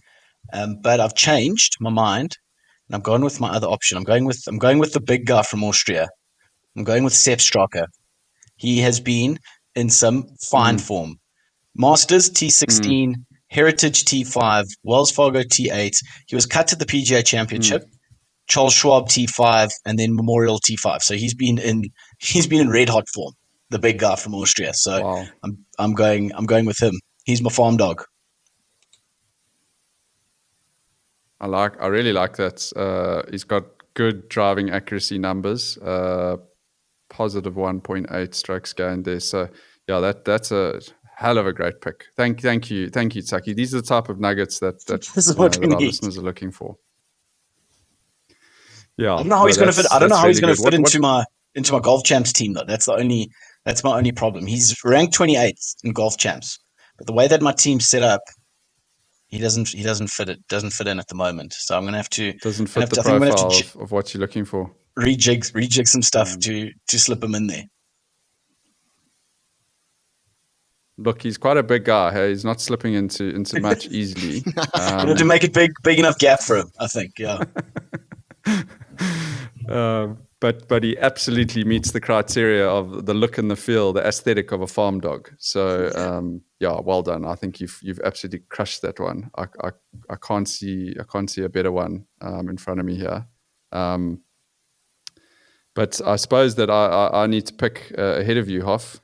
But I've changed my mind. And I'm going with my other option. I'm going with the big guy from Austria. I'm going with Sepp Straka. He has been in some fine form. Masters T16, Heritage T5, Wells Fargo T8. He was cut to the PGA Championship, Charles Schwab T5, and then Memorial T5. So he's been in red hot form. The big guy from Austria. So wow. I'm going with him. He's my farm dog. I really like that. He's got good driving accuracy numbers, positive 1.8 strokes gained there. So yeah, that's a hell of a great pick. Thank you, Tucky. These are the type of nuggets that our listeners are looking for. Yeah, I don't know how he's going to fit. I don't know how he's going to fit into my golf champs team though. That's my only problem. He's ranked 28th in golf champs, but the way that my team's set up, he doesn't fit in at the moment. So I'm going to have to the profile of what you're looking for. Rejig some stuff to slip him in there. Look, he's quite a big guy. Hey? He's not slipping into much easily. You have to make it big enough gap for him, I think. Yeah. but he absolutely meets the criteria of the look and the feel, the aesthetic of a farm dog. So yeah, well done. I think you've absolutely crushed that one. I can't see a better one in front of me here. But I suppose that I need to pick ahead of you, Hoff.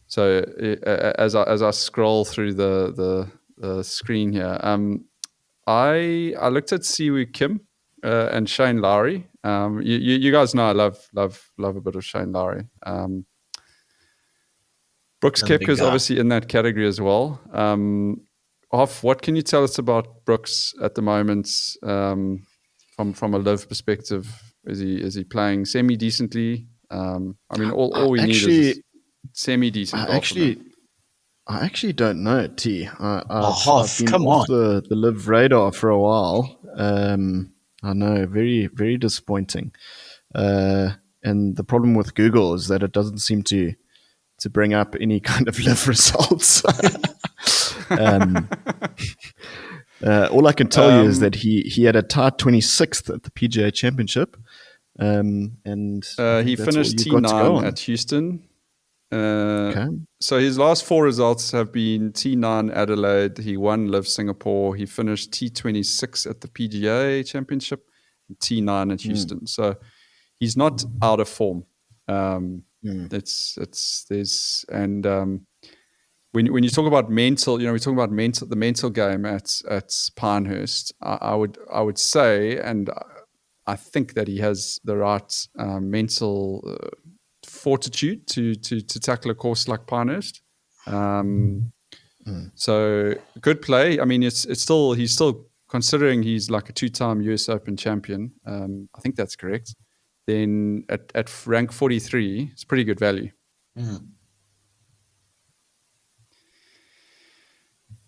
So as I scroll through the screen here, I looked at Siwoo Kim and Shane Lowry. You guys know I love a bit of Shane Lowry. Brooks Koepka is obviously in that category as well. Hoff, what can you tell us about Brooks at the moment from a live perspective? Is he playing semi decently? I mean, all we need is semi decent. I actually don't know, T. Hoff, I've been come off on. the live radar for a while. I know, very, very disappointing. And the problem with Google is that it doesn't seem to bring up any kind of live results. All I can tell you is that he had a tied 26th at the PGA Championship. And he finished T9 at Houston. Okay. So his last 4 results have been T9 Adelaide. He won Live Singapore. He finished T26 at the PGA Championship, and T9 at Houston. So he's not out of form. When you talk about mental, we talk about the mental game at Pinehurst. I would say, and I think that he has the right mental fortitude to tackle a course like Pinehurst. So good play. I mean, he's still considering he's like a 2-time US Open champion. I think that's correct. Then at rank 43, it's pretty good value.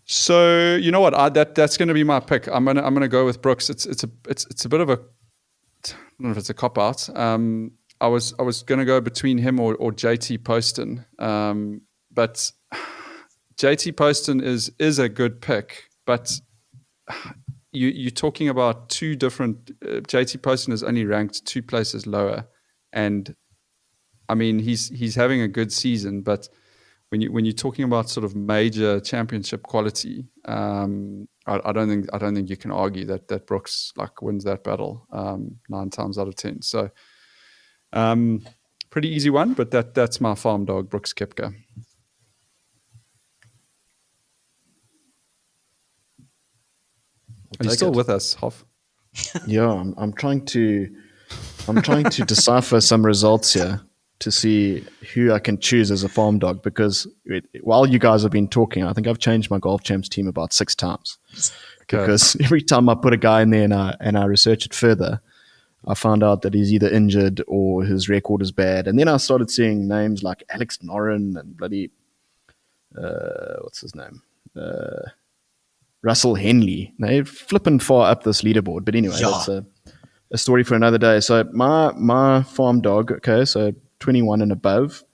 So you know what? That's going to be my pick. I'm gonna go with Brooks. It's a bit of a, I don't know if it's a cop out. I was going to go between him or JT Poston, but JT Poston is a good pick. But you're talking about 2 different. JT Poston is only ranked 2 places lower, and I mean he's having a good season. But when you're talking about sort of major championship quality, I don't think you can argue that Brooks wins that battle 9 times out of 10. So. Pretty easy one, but that's my farm dog, Brooks Koepka. Are you still with us, Hoff? Yeah, I'm trying to decipher some results here to see who I can choose as a farm dog, because while you guys have been talking, I think I've changed my Golf Champs team about 6 times. Okay. Because every time I put a guy in there and I research it further, I found out that he's either injured or his record is bad. And then I started seeing names like Alex Noren and bloody, what's his name? Russell Henley. They're flipping far up this leaderboard. But anyway, that's a story for another day. So my farm dog, okay, so 21 and above.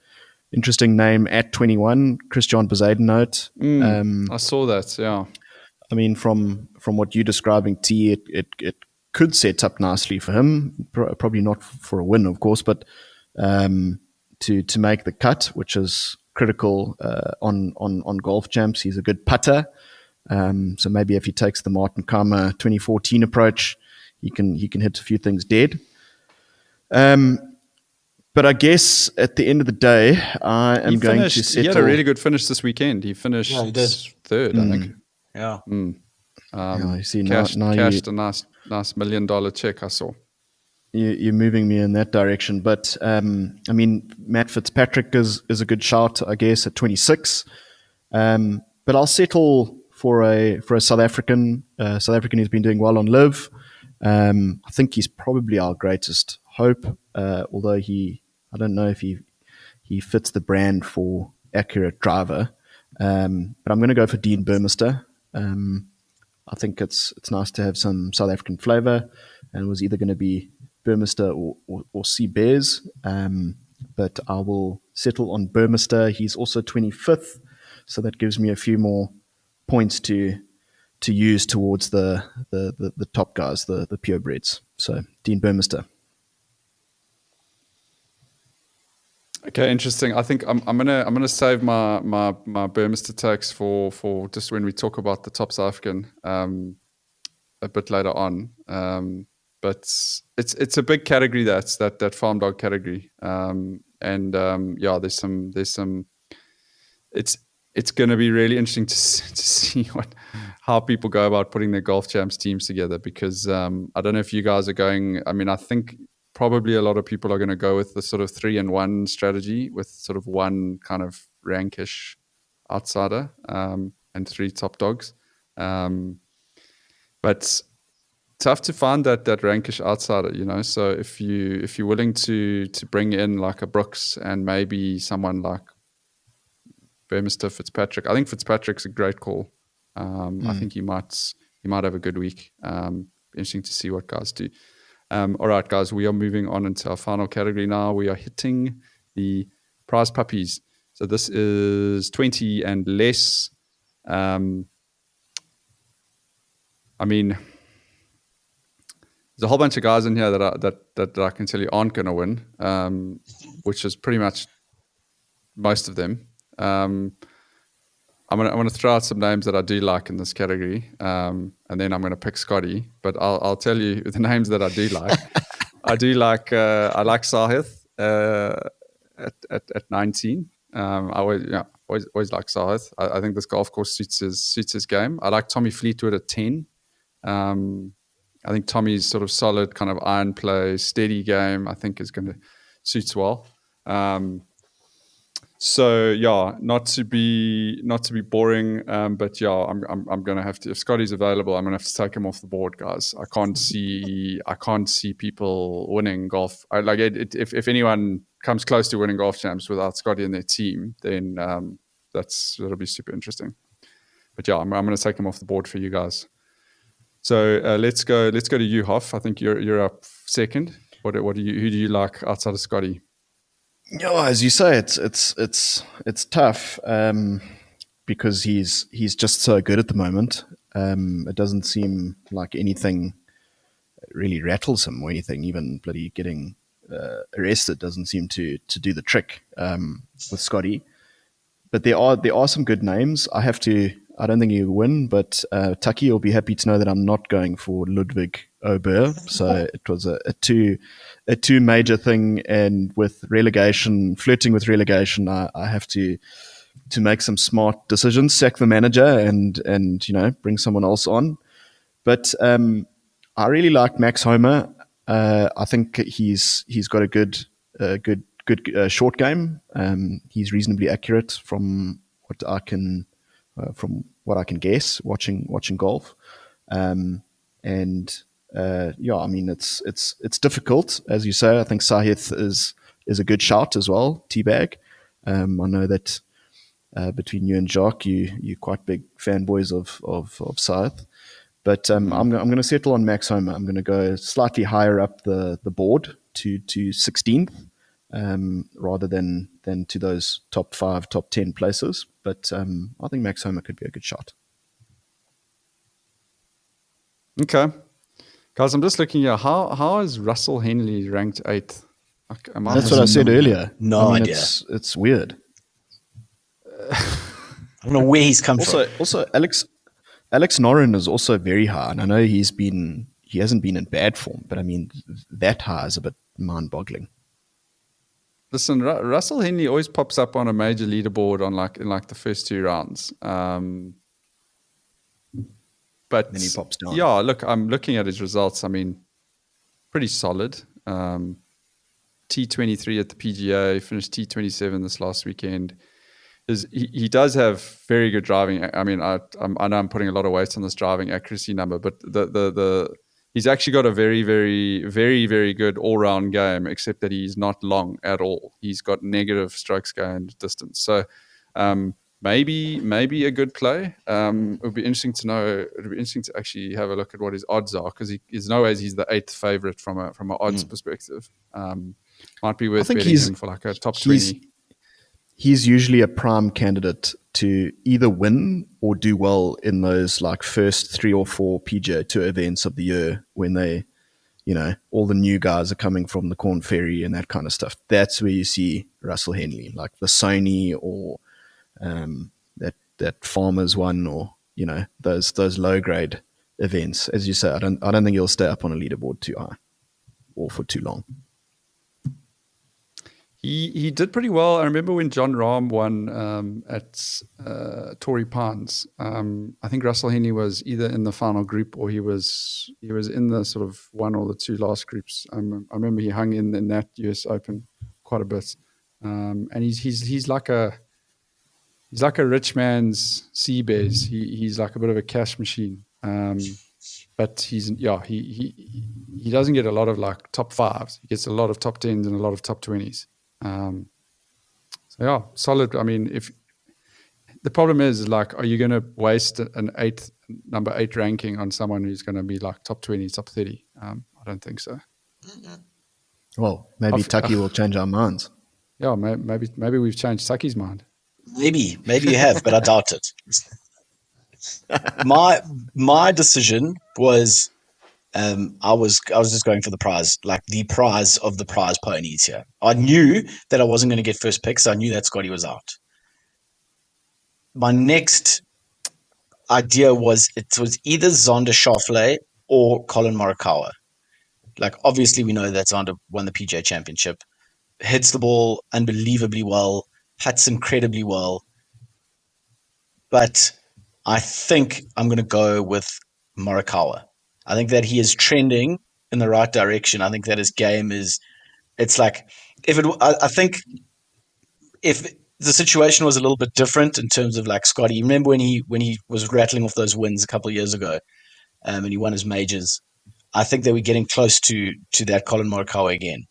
Interesting name at 21, Christian Bezuidenhout. I saw that, yeah. I mean, from what you're describing, T, it could set up nicely for him. Probably not for a win, of course, but to make the cut, which is critical on Golf Champs. He's a good putter, so maybe if he takes the Martin Kama 2014 approach, he can hit a few things dead. But I guess at the end of the day, I am going to settle. He had a really good finish this weekend. He finished 3rd, I think. Yeah. You see, cashed now a nice $1 million check, I saw. You're moving me in that direction. But, I mean, Matt Fitzpatrick is a good shout, I guess, at 26. But I'll settle for a South African. South African who's been doing well on Live. I think he's probably our greatest hope, although I don't know if he fits the brand for accurate driver. But I'm going to go for Dean Burmester. I think it's nice to have some South African flavor, and it was either going to be Burmester or Sea Bears. But I will settle on Burmester. He's also 25th, so that gives me a few more points to use towards the top guys, the purebreds. So Dean Burmester. Okay, interesting. I think I'm gonna save my Burmester takes for just when we talk about the top South African a bit later on. But it's a big category, that farm dog category. Yeah, there's some. It's going to be really interesting to see how people go about putting their golf champs teams together, because I don't know if you guys are going. I mean, I think probably a lot of people are going to go with the sort of 3-in-1 strategy, with sort of one kind of rankish outsider and 3 top dogs. But tough to find that rankish outsider, you know. So if you're willing to bring in like a Brooks and maybe someone like Mr. Fitzpatrick, I think Fitzpatrick's a great call. I think he might have a good week. Interesting to see what guys do. All right, guys, we are moving on into our final category now. We are hitting the prize puppies. So this is 20 and less. I mean, there's a whole bunch of guys in here that I can tell you aren't going to win, which is pretty much most of them. I'm gonna throw out some names that I do like in this category, and then I'm gonna pick Scotty. But I'll tell you the names that I do like. I like Sahith at 19. I always like Sahith. I think this golf course suits his game. I like Tommy Fleetwood at 10. I think Tommy's sort of solid kind of iron play, steady game, I think is going to suits well. So yeah, not to be boring, but yeah, I'm gonna have to. If Scotty's available, I'm gonna have to take him off the board, guys. I can't see people winning golf. If anyone comes close to winning golf champs without Scotty in their team, then that'll be super interesting. But yeah, I'm gonna take him off the board for you guys. So let's go to you, Hoff. I think you're up second. Who do you like outside of Scotty? Yeah, as you say, it's tough because he's just so good at the moment. It doesn't seem like anything really rattles him or anything. Even bloody getting arrested doesn't seem to do the trick with Scotty. But there are some good names. I don't think he'll win, but Tucky will be happy to know that I'm not going for Ludwig Ober. So it was a two major thing, and with flirting with relegation, I have to make some smart decisions, sack the manager, and bring someone else on. But I really like Max Homer. I think he's got a good short game. He's reasonably accurate from what I can guess watching golf. I mean, it's difficult, as you say. I think Sahith is a good shout as well. TBag. I know that between you and Jacques, you're quite big fanboys of Sahith. But I'm going to settle on Max Homer. I'm going to go slightly higher up the board to 16th, rather than to those top 5, top 10 places. But I think Max Homer could be a good shot. Okay. Guys, I'm just looking here. How is Russell Henley ranked 8th? That's what I said earlier. No idea. It's weird. I don't know where he's come from. Also, Alex Noren is also very high, and I know he hasn't been in bad form, but I mean that high is a bit mind-boggling. Listen, Russell Henley always pops up on a major leaderboard in the first 2 rounds. But then he pops down. Yeah, look, I'm looking at his results. I mean, pretty solid. T23 at the PGA, finished T27 this last weekend. He does have very good driving. I mean, I know I'm putting a lot of weight on this driving accuracy number, but he's actually got a very, very, very, very good all-round game, except that he's not long at all. He's got negative strokes gained distance. So maybe a good play. It would be interesting to know. It would be interesting to actually have a look at what his odds are, because there's no ways he's the 8th favorite from an odds perspective. Might be worth betting him for like a top 20. He's usually a prime candidate to either win or do well in those like first 3 or 4 PGA Tour events of the year when they all the new guys are coming from the Corn Ferry and that kind of stuff. That's where you see Russell Henley, like the Sony or that Farmers one, or those low grade events. As you say, I don't think he'll stay up on a leaderboard too high or for too long. He did pretty well. I remember when John Rahm won at Torrey Pines. I think Russell Henley was either in the final group or he was in the sort of one or the two last groups. I remember he hung in that US Open quite a bit, and he's like a rich man's Seabears. He's like a bit of a cash machine. But he doesn't get a lot of like top fives. He gets a lot of top tens and a lot of top 20s. So yeah, solid. I mean, if the problem is like, are you going to waste number 8 ranking on someone who's going to be like top 20, top 30? I don't think so. Well, maybe Tucky will change our minds. Yeah, maybe we've changed Tucky's mind. Maybe you have, but I doubt it. My decision was, I was just going for the prize, like the prize of the prize ponies here. I knew that I wasn't going to get first pick, so I knew that Scotty was out. My next idea was it was either Xander Schauffele or Colin Morikawa. Like, obviously, we know that Xander won the PGA Championship, hits the ball unbelievably well, putts incredibly well, but I think I'm going to go with Morikawa. I think that he is trending in the right direction. I think that his game it's like, I think if the situation was a little bit different in terms of like Scotty, you remember when he was rattling off those wins a couple of years ago, and he won his majors. I think that we're getting close to that Colin Morikawa again.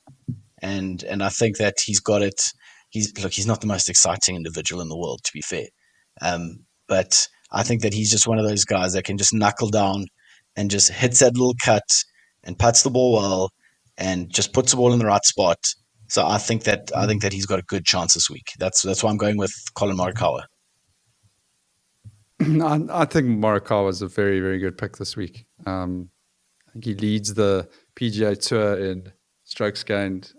And I think that he's got it. He's not the most exciting individual in the world, to be fair. But I think that he's just one of those guys that can just knuckle down and just hits that little cut and puts the ball well and just puts the ball in the right spot. So I think that he's got a good chance this week. That's why I'm going with Colin Morikawa. I think Morikawa is a very, very good pick this week. I think he leads the PGA Tour in strokes gained,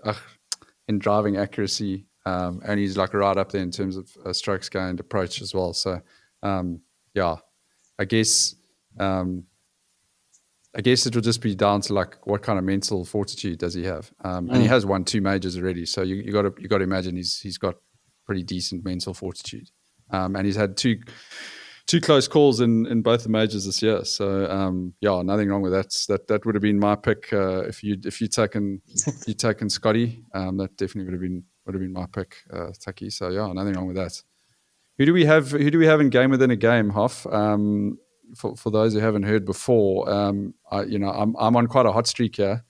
in driving accuracy, and he's like right up there in terms of strokes gained approach as well. So, I guess it will just be down to like what kind of mental fortitude does he have, and he has won 2 majors already. So you got to imagine he's got pretty decent mental fortitude, and he's had two close calls in both the majors this year. So nothing wrong with that. That would have been my pick if you'd taken Scotty. That definitely would have been my pick, Tucky. So nothing wrong with that. Who do we have in game within a game, Hoff? For those who haven't heard before, I'm on quite a hot streak here.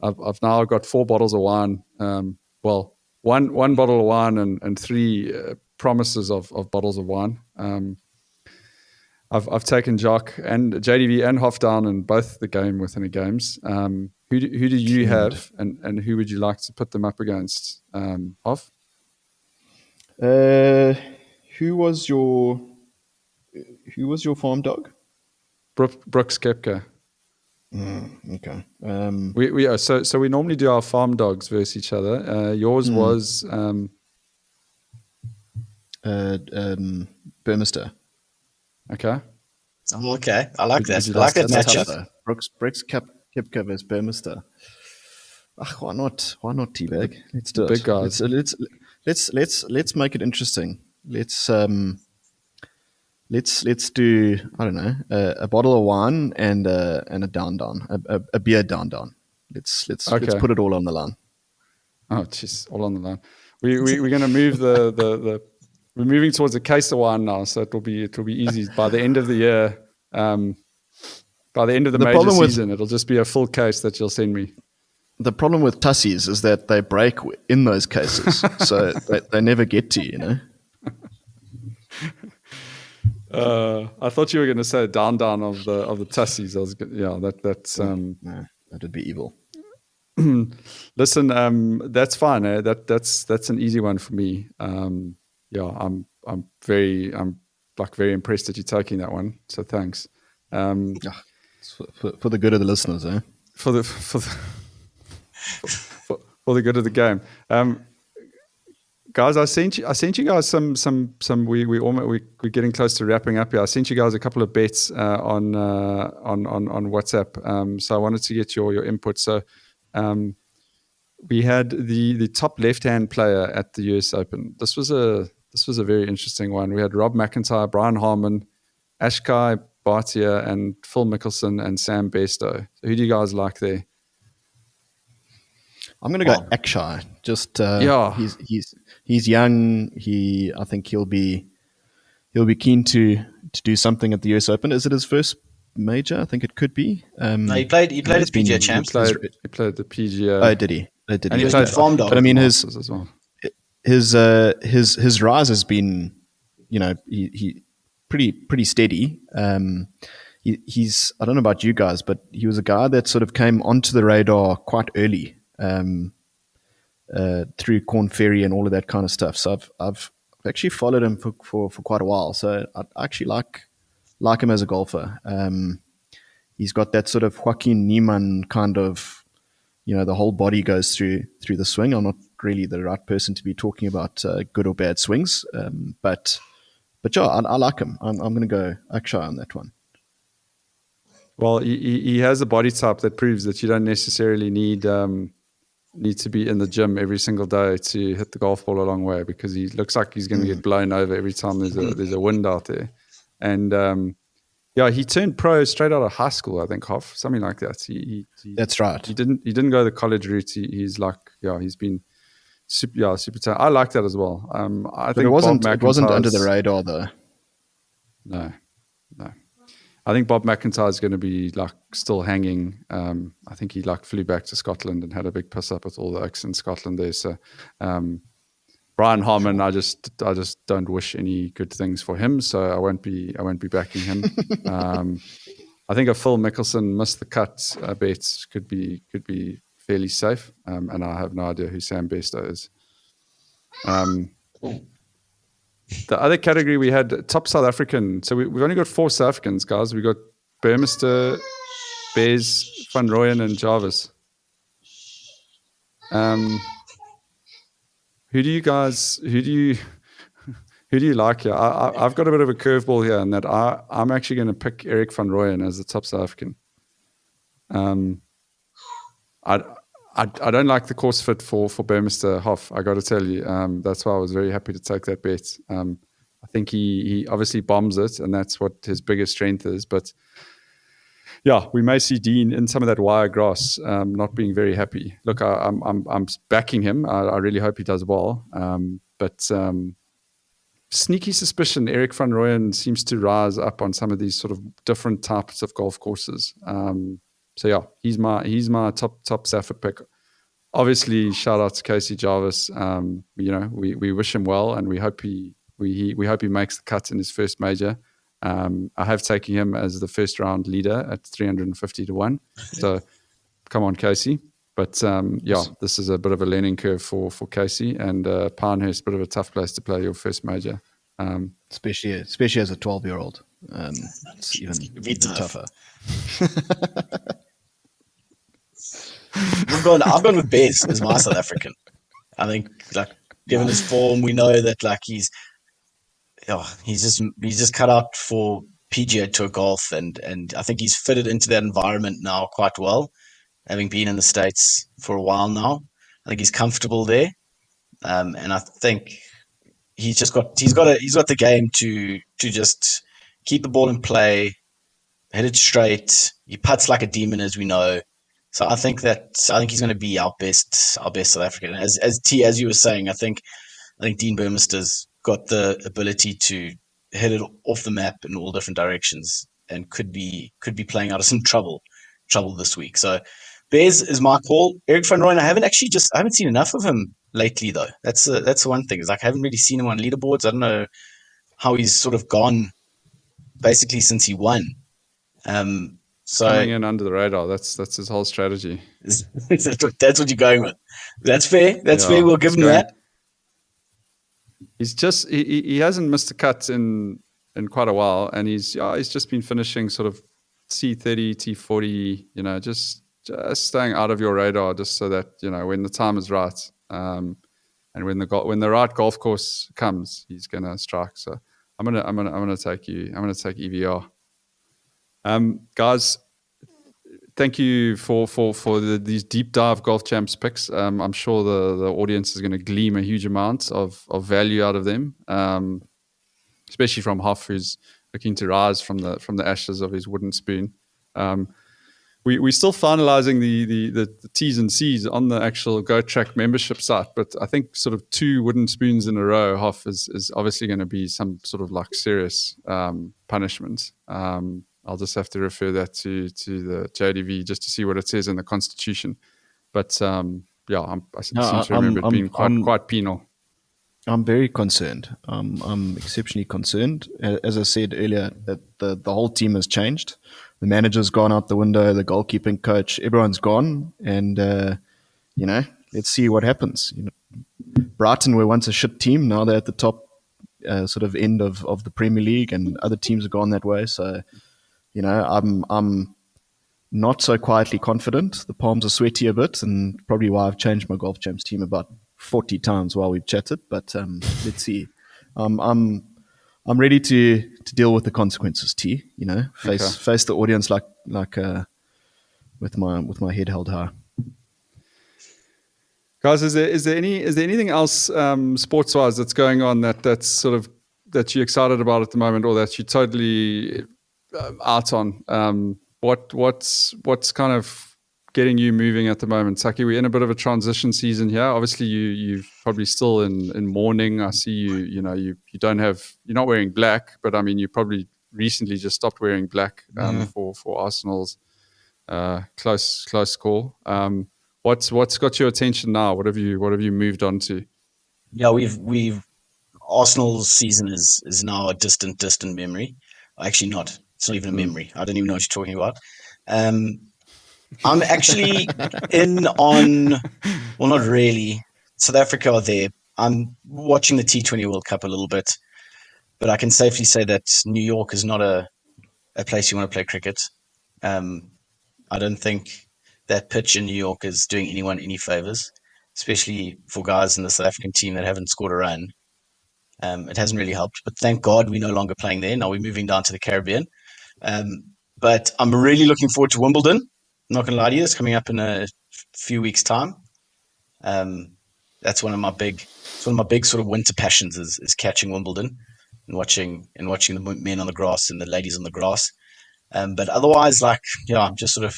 I've now got 4 bottles of wine. One bottle of wine and 3 promises of bottles of wine. I've taken Jock and JDV and Hoff down in both the game within a games. Who do you have, and who would you like to put them up against? Hoff? Who was your farm dog? Brooks Koepka. Okay. So we normally do our farm dogs versus each other. Yours was Burmester. Okay. Oh, okay. I like that. I like that matchup. Brooks Koepka versus Burmester. Why not? Why not TBag? Let's do it. Big guys. Let's make it interesting. Let's do, I don't know, a bottle of wine and a down, a beer down. Let's put it all on the line. Oh, jeez, all on the line. We're going to move we're moving towards a case of wine now, so it'll be easy by the end of the year. By the end of the major season, it'll just be a full case that you'll send me. The problem with tussies is that they break in those cases, so they never get to you. I thought you were going to say down of the tussies. That's no, that would be evil. Listen, that's fine. That's an easy one for me. I'm very impressed that you're taking that one. So thanks. For the good of the listeners, eh? for the for the good of the game. Guys, I sent you guys some. We're getting close to wrapping up here. I sent you guys a couple of bets on WhatsApp. So I wanted to get your input. So we had the top left-hand player at the US Open. This was a very interesting one. We had Rob McIntyre, Brian Harman, Ashkai Bhatia, and Phil Mickelson and Sam Bairstow. So who do you guys like there? I'm going to go Akshay. Just yeah, he's young. I think he'll be keen to do something at the US Open. Is it his first major? I think it could be. No, he played at PGA Champs. He played the PGA. Oh, did he? And he played Farm Dog. But I mean, as well. his rise has been, he pretty steady. He's I don't know about you guys, but he was a guy that sort of came onto the radar quite early. Through Corn Ferry and all of that kind of stuff. So I've actually followed him for quite a while. So I actually like him as a golfer. He's got that sort of Joaquin Niemann kind of, the whole body goes through the swing. I'm not really the right person to be talking about good or bad swings, but yeah, I like him. I'm going to go Akshay on that one. Well, he has a body type that proves that you don't necessarily need to be in the gym every single day to hit the golf ball a long way, because he looks like he's going to get blown over every time there's a wind out there. And he turned pro straight out of high school, I think, Hoff, something like that. That's right. He didn't go the college route. He's been super talented. I like that as well. I think it wasn't under the radar though. No. I think Bob McIntyre is going to be still hanging. I think he flew back to Scotland and had a big piss up with all the oaks in Scotland there. So Brian Harman, I just don't wish any good things for him. So I won't be backing him. I think a Phil Mickelson missed the cut bet could be fairly safe. And I have no idea who Sam Bairstow is. The other category we had top South African. So we've only got 4 South Africans, guys. We got Burmester, Bez, Van Rooyen, and Jarvis. Who do you like here? I've got a bit of a curveball here in that I'm actually going to pick Eric Van Rooyen as the top South African. I don't like the course fit for Burmester Hoff, I got to tell you. That's why I was very happy to take that bet. I think he obviously bombs it, and that's what his biggest strength is. But yeah, we may see Dean in some of that wire grass, not being very happy. Look, I'm backing him. I really hope he does well. But sneaky suspicion, Eric Van Rooyen seems to rise up on some of these sort of different types of golf courses. So yeah, he's my top Safford pick. Obviously, shout out to Casey Jarvis. We wish him well, and we hope he makes the cut in his first major. I have taken him as the first round leader at 350 to 1. So come on, Casey. But this is a bit of a learning curve for Casey, and Pinehurst, a bit of a tough place to play your first major. Especially as a 12-year-old. It's even tougher. I've gone with Bez as my South African. I think, given his form, we know that he's just cut out for PGA Tour golf, and I think he's fitted into that environment now quite well, having been in the States for a while now. I think he's comfortable there, and I think he's got the game to just keep the ball in play, hit it straight. He putts like a demon, as we know. So I think he's going to be our best South African. As you were saying, I think Dean Burmester's got the ability to hit it off the map in all different directions, and could be playing out of some trouble this week. So Bez is my call. Eric Van Rooyen, I haven't seen enough of him lately though. That's the one thing. Is I haven't really seen him on leaderboards. I don't know how he's sort of gone basically since he won. So coming in under the radar, that's his whole strategy. That's what you're going with. That's fair. Fair. We'll give him that. He's just he hasn't missed a cut in quite a while, and he's just been finishing sort of T30, T40, just just staying out of your radar, just so that when the time is right, and when the right golf course comes, he's gonna strike. So I'm gonna take you. I'm gonna take EVR. Guys, thank you for these deep dive golf champs picks. I'm sure the audience is going to glean a huge amount of value out of them, especially from Hoff, who's looking to rise from the ashes of his wooden spoon. We're still finalizing the T's and C's on the actual Go Track membership site, but I think sort of 2 wooden spoons in a row, Hoff, is obviously going to be some sort of like serious punishment. I'll just have to refer that to the JDV just to see what it says in the Constitution. But I seem to remember it being quite penal. I'm very concerned. I'm exceptionally concerned. As I said earlier, that the whole team has changed. The manager's gone out the window. The goalkeeping coach, everyone's gone. And let's see what happens. Brighton were once a shit team. Now they're at the top sort of end of the Premier League, and other teams have gone that way. So, I'm not so quietly confident. The palms are sweaty a bit, and probably why I've changed my Golf Champs team about 40 times while we've chatted. But let's see. I'm ready to deal with the consequences. Face the audience like with my head held high. Guys, is there anything else sports wise that's going on that's sort of that you're excited about at the moment, or that you're totally out on? What's kind of getting you moving at the moment? Tucky, we're in a bit of a transition season here. Obviously, you're probably still in mourning. I see you you're not wearing black, but I mean, you probably recently just stopped wearing black for Arsenal's close score. What's got your attention now? What have you moved on to? Yeah, we've Arsenal's season is now a distant memory. Actually, not. It's not even a memory. I don't even know what you're talking about. I'm actually in on, well, not really. South Africa are there. I'm watching the T20 World Cup a little bit, but I can safely say that New York is not a place you want to play cricket. I don't think that pitch in New York is doing anyone any favors, especially for guys in the South African team that haven't scored a run. It hasn't really helped, but thank God we're no longer playing there. Now we're moving down to the Caribbean. But I'm really looking forward to Wimbledon. I'm not going to lie to you, it's coming up in a few weeks' time. That's one of my big sort of winter passions is catching Wimbledon and watching the men on the grass and the ladies on the grass. But otherwise, I'm just sort of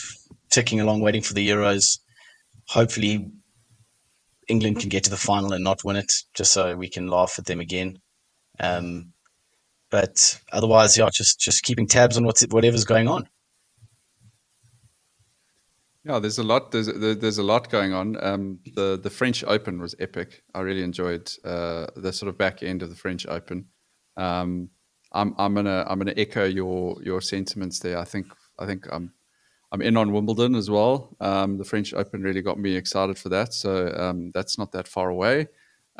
ticking along, waiting for the Euros. Hopefully, England can get to the final and not win it, just so we can laugh at them again. But otherwise, just keeping tabs on whatever's going on. Yeah, there's a lot. There's a lot going on. The French Open was epic. I really enjoyed the sort of back end of the French Open. I'm gonna echo your sentiments there. I think I'm in on Wimbledon as well. The French Open really got me excited for that. So that's not that far away.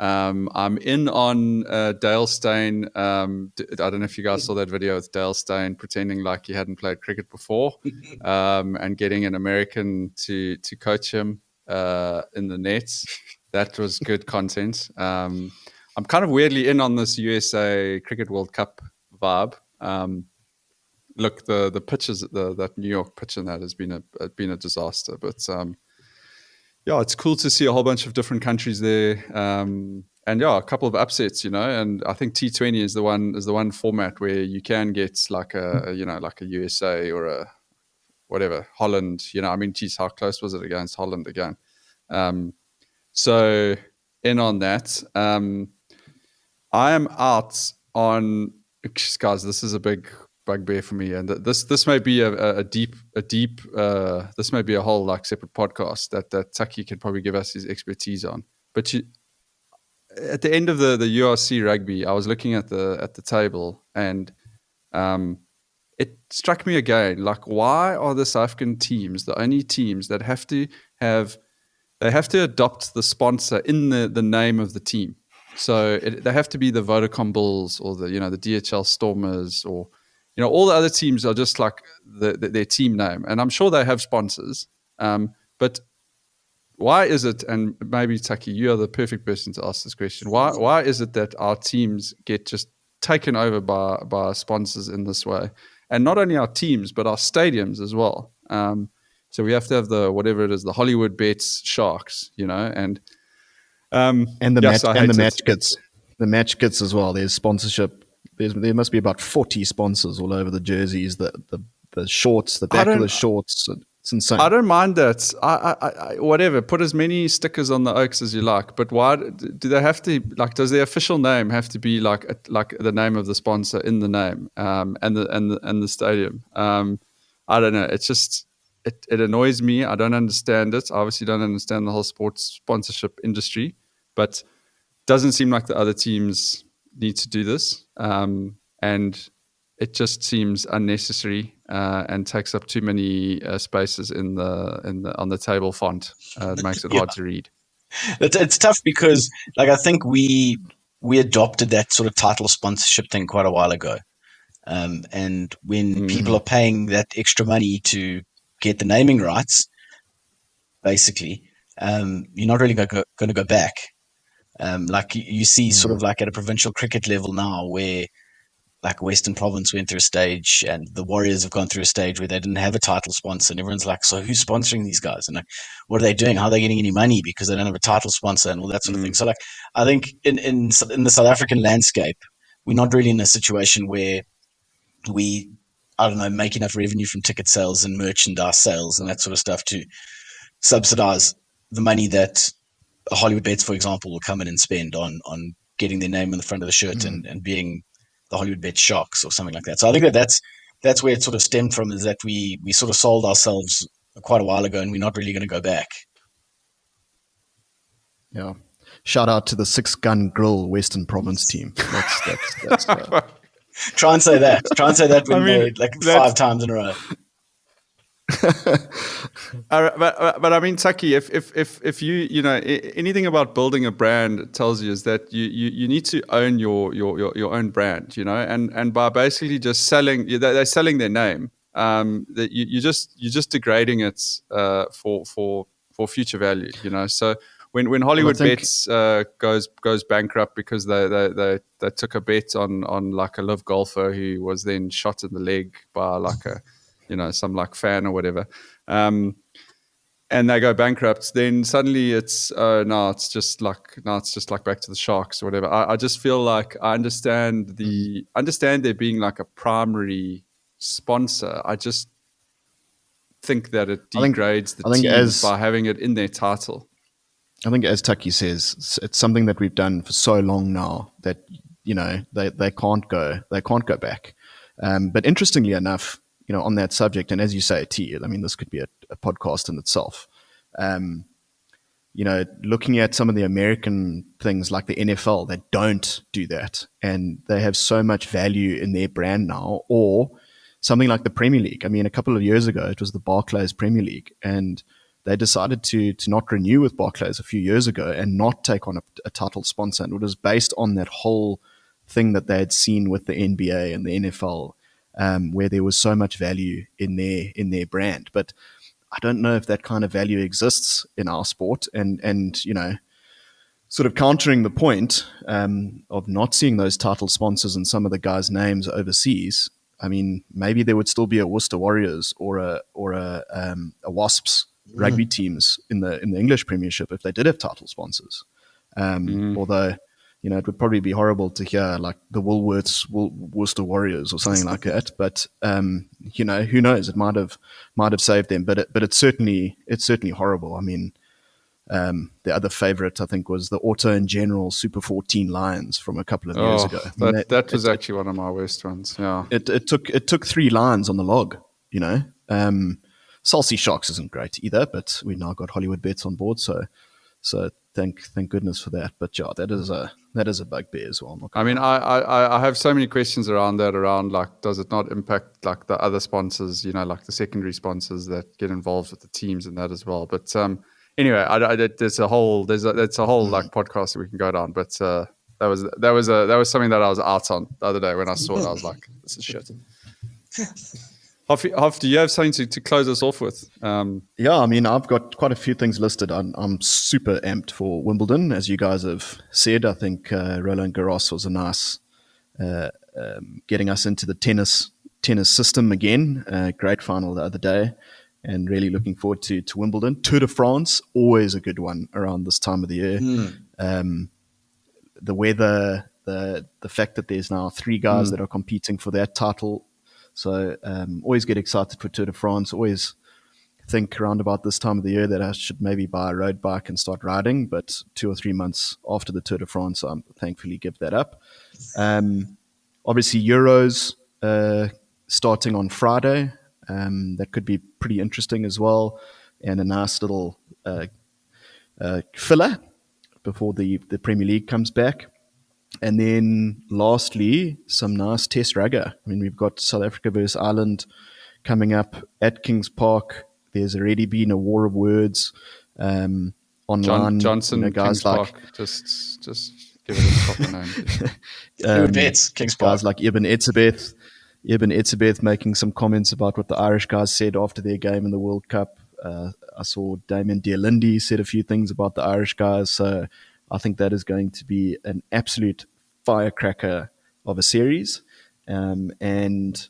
I'm in on Dale Steyn. I don't know if you guys saw that video with Dale Steyn pretending like he hadn't played cricket before, and getting an American to coach him in the nets. That was good content. I'm kind of weirdly in on this USA Cricket World Cup vibe. Look, the pitches, that New York pitch in that has been a disaster, but yeah, it's cool to see a whole bunch of different countries there, and yeah, a couple of upsets, and I think T20 is the one format where you can get like a USA or a whatever, Holland. I mean, geez, how close was it against Holland again? So in on that, I am out on, guys. This is a big bugbear for me, and this may be a deep this may be a whole separate podcast that Tucky can probably give us his expertise on. But at the end of the URC rugby, I was looking at the table, and it struck me again, why are the South African teams the only teams that have to adopt the sponsor in the name of the team? So they have to be the Vodacom Bulls or the DHL Stormers, or all the other teams are just their team name. And I'm sure they have sponsors, But why is it, and maybe Tucky, you are the perfect person to ask this question. Why is it that our teams get just taken over by sponsors in this way? And not only our teams, but our stadiums as well. So we have to have the, whatever it is, the Hollywood Bets Sharks, and the match kits. The match kits as well. There's sponsorship. There must be about 40 sponsors all over the jerseys, the shorts, the back of the shorts. It's insane. I don't mind that. I whatever. Put as many stickers on the Oaks as you like. But why do they have to, like, does the official name have to be like the name of the sponsor in the name, and the stadium? I don't know. It's just it annoys me. I don't understand it. I obviously don't understand the whole sports sponsorship industry, but doesn't seem like the other teams need to do this. And it just seems unnecessary and takes up too many spaces on the table font. It makes it hard to read. It's tough because, like, I think we adopted that sort of title sponsorship thing quite a while ago, and when people are paying that extra money to get the naming rights, basically, you're not really going to go back. Like you see, sort of like at a provincial cricket level now, where like Western Province went through a stage, and the Warriors have gone through a stage where they didn't have a title sponsor, and everyone's like, so who's sponsoring these guys? And like, what are they doing? How are they getting any money because they don't have a title sponsor and all that sort of thing? So like, I think in the South African landscape, we're not really in a situation where we, I don't know, make enough revenue from ticket sales and merchandise sales and that sort of stuff to subsidize the money that Hollywood Bets, for example, will come in and spend on getting their name on the front of the shirt and being the Hollywood Bet Sharks or something like that. So I think that's where it sort of stemmed from, is that we sort of sold ourselves quite a while ago, and we're not really going to go back. Yeah. Shout out to the 6-gun grill Western Province team. That's Try and say that. Try and say that when they're like 5 times in a row. But I mean, Tucky, if you know anything about building a brand tells you is that you need to own your own brand, and by basically just selling, they're selling their name. That you're just degrading it for future value, So when Hollywood Bets goes bankrupt because they took a bet on like a live golfer who was then shot in the leg by like a some like fan or whatever, and they go bankrupt, then suddenly it's just like back to the Sharks or whatever. I just feel like I understand there being like a primary sponsor. I just think that it degrades the team by having it in their title. I think, as Tucky says, it's something that we've done for so long now that they can't go back. But interestingly enough, on that subject, and as you say, T, I mean, this could be a podcast in itself. Looking at some of the American things like the NFL that don't do that, and they have so much value in their brand now, or something like the Premier League. I mean, a couple of years ago, it was the Barclays Premier League, and they decided to not renew with Barclays a few years ago and not take on a title sponsor. And it was based on that whole thing that they had seen with the NBA and the NFL, where there was so much value in their brand. But I don't know if that kind of value exists in our sport, and sort of countering the point of not seeing those title sponsors and some of the guys' names overseas. I mean, maybe there would still be a Worcester Warriors or a Wasps rugby teams in the English Premiership if they did have title sponsors. Although, it would probably be horrible to hear like the Woolworths Worcester Warriors or something like that. But who knows? It might have saved them. But it's certainly horrible. I mean, the other favorite I think was the Auto and General Super 14 Lions from a couple of years ago. That was actually one of my worst ones. Yeah, it took 3 lines on the log. Salty Sharks isn't great either, but we now got Hollywood Bets on board, so thank goodness for that. But yeah, that is a bugbear as well. I mean, I have so many questions around like, does it not impact like the other sponsors, like the secondary sponsors that get involved with the teams and that as well. But anyway, that's a whole like podcast that we can go down. But that was something that I was out on the other day when I saw it. I was like, this is shit. Hoff, do you have something to close us off with? Yeah, I mean, I've got quite a few things listed. I'm super amped for Wimbledon, as you guys have said. I think Roland Garros was a nice getting us into the tennis system again. Great final the other day, and really looking forward to Wimbledon. Tour de France, always a good one around this time of the year. The weather, the fact that there's now 3 guys that are competing for that title. So always get excited for Tour de France. Always think around about this time of the year that I should maybe buy a road bike and start riding. But 2 or 3 months after the Tour de France, I thankfully give that up. Obviously, Euros starting on Friday. That could be pretty interesting as well. And a nice little filler before the Premier League comes back. And then lastly, some nice test rugger. I mean, we've got South Africa versus Ireland coming up at Kings Park. There's already been a war of words online. Johnson, guys Kings like Park. Just give it a proper name. Who bets? Kings Park. Guys like Ibn Etzebeth making some comments about what the Irish guys said after their game in the World Cup. I saw Damien Dealindi said a few things about the Irish guys. So I think that is going to be an absolute firecracker of a series. And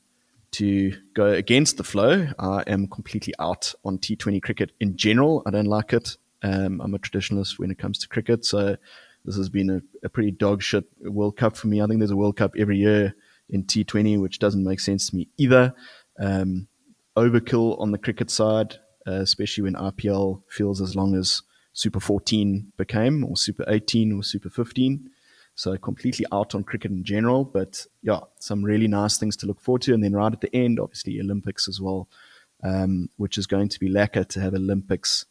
to go against the flow, I am completely out on T20 cricket in general. I don't like it. I'm a traditionalist when it comes to cricket. So this has been a pretty dog shit World Cup for me. I think there's a World Cup every year in T20, which doesn't make sense to me either. Overkill on the cricket side, especially when IPL feels as long as Super 14 became, or Super 18 or Super 15. So completely out on cricket in general. But yeah, some really nice things to look forward to. And then right at the end, obviously Olympics as well, which is going to be lacquer to have Olympics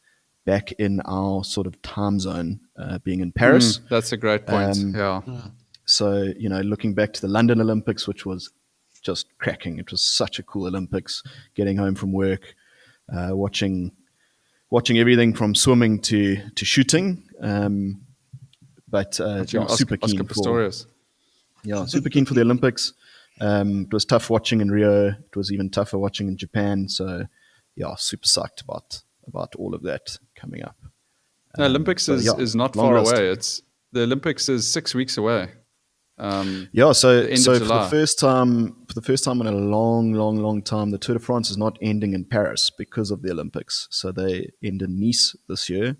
back in our sort of time zone, being in Paris. That's a great point. So, looking back to the London Olympics, which was just cracking. It was such a cool Olympics, getting home from work, watching everything from swimming to shooting. But super keen for the Olympics. It was tough watching in Rio. It was even tougher watching in Japan. So yeah, super psyched about all of that coming up. The Olympics is not far away. The Olympics is 6 weeks away. So for the first time in a long time, the Tour de France is not ending in Paris because of the Olympics. So they end in Nice this year,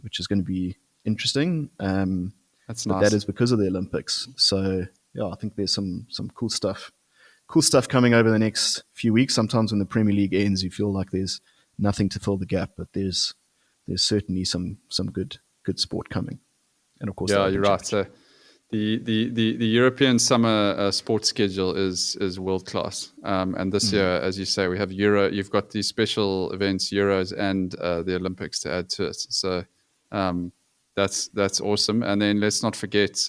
which is going to be interesting. That's nice. That is because of the Olympics. So yeah, I think there's some cool stuff coming over the next few weeks. Sometimes when the Premier League ends, you feel like there's nothing to fill the gap, but there's certainly some good sport coming. And of course, you're right. So the European summer sports schedule is world class. And this year, as you say, we have Euro. You've got these special events, Euros, and the Olympics to add to it. So that's awesome. And then let's not forget,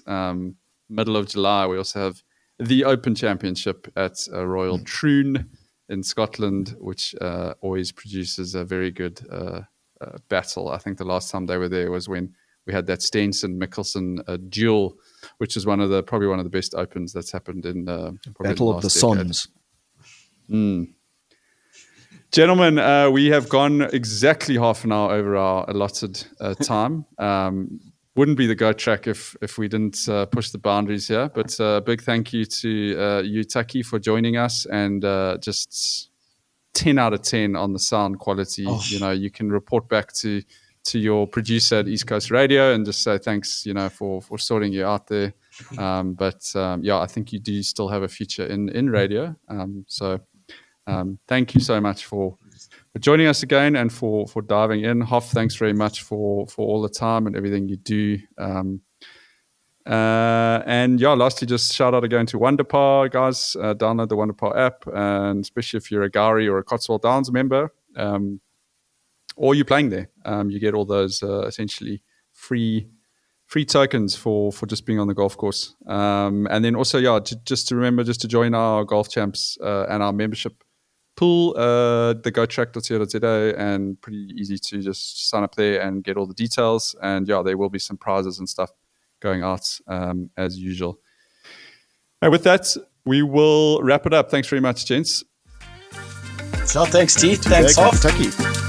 middle of July, we also have the Open Championship at Royal Troon in Scotland, which always produces a very good battle. I think the last time they were there was when we had that Stenson-Mickelson duel, which is probably one of the best opens that's happened in Battle of the Sons. Gentlemen, we have gone exactly half an hour over our allotted time. Wouldn't be the Go Track if we didn't push the boundaries here. But a big thank you to you, Tucky, for joining us, and just 10 out of 10 on the sound quality. You can report back to your producer at East Coast Radio and just say thanks, for sorting you out there. I think you do still have a future in radio. Thank you so much for joining us again and for diving in. Hoff, thanks very much for all the time and everything you do. Lastly, just shout out again to Wonderpar, guys. Download the Wonderpar app, and especially if you're a Gowrie or a Cotswold Downs member, or you're playing there, you get all those essentially free tokens for just being on the golf course. And then also, just to remember, just to join our golf champs and our membership pool, the gotrack.co.za, and pretty easy to just sign up there and get all the details. And there will be some prizes and stuff going out as usual. And with that, we will wrap it up. Thanks very much, gents. So thanks, Teeth. TBag Thanks, and Hoff. Tucky.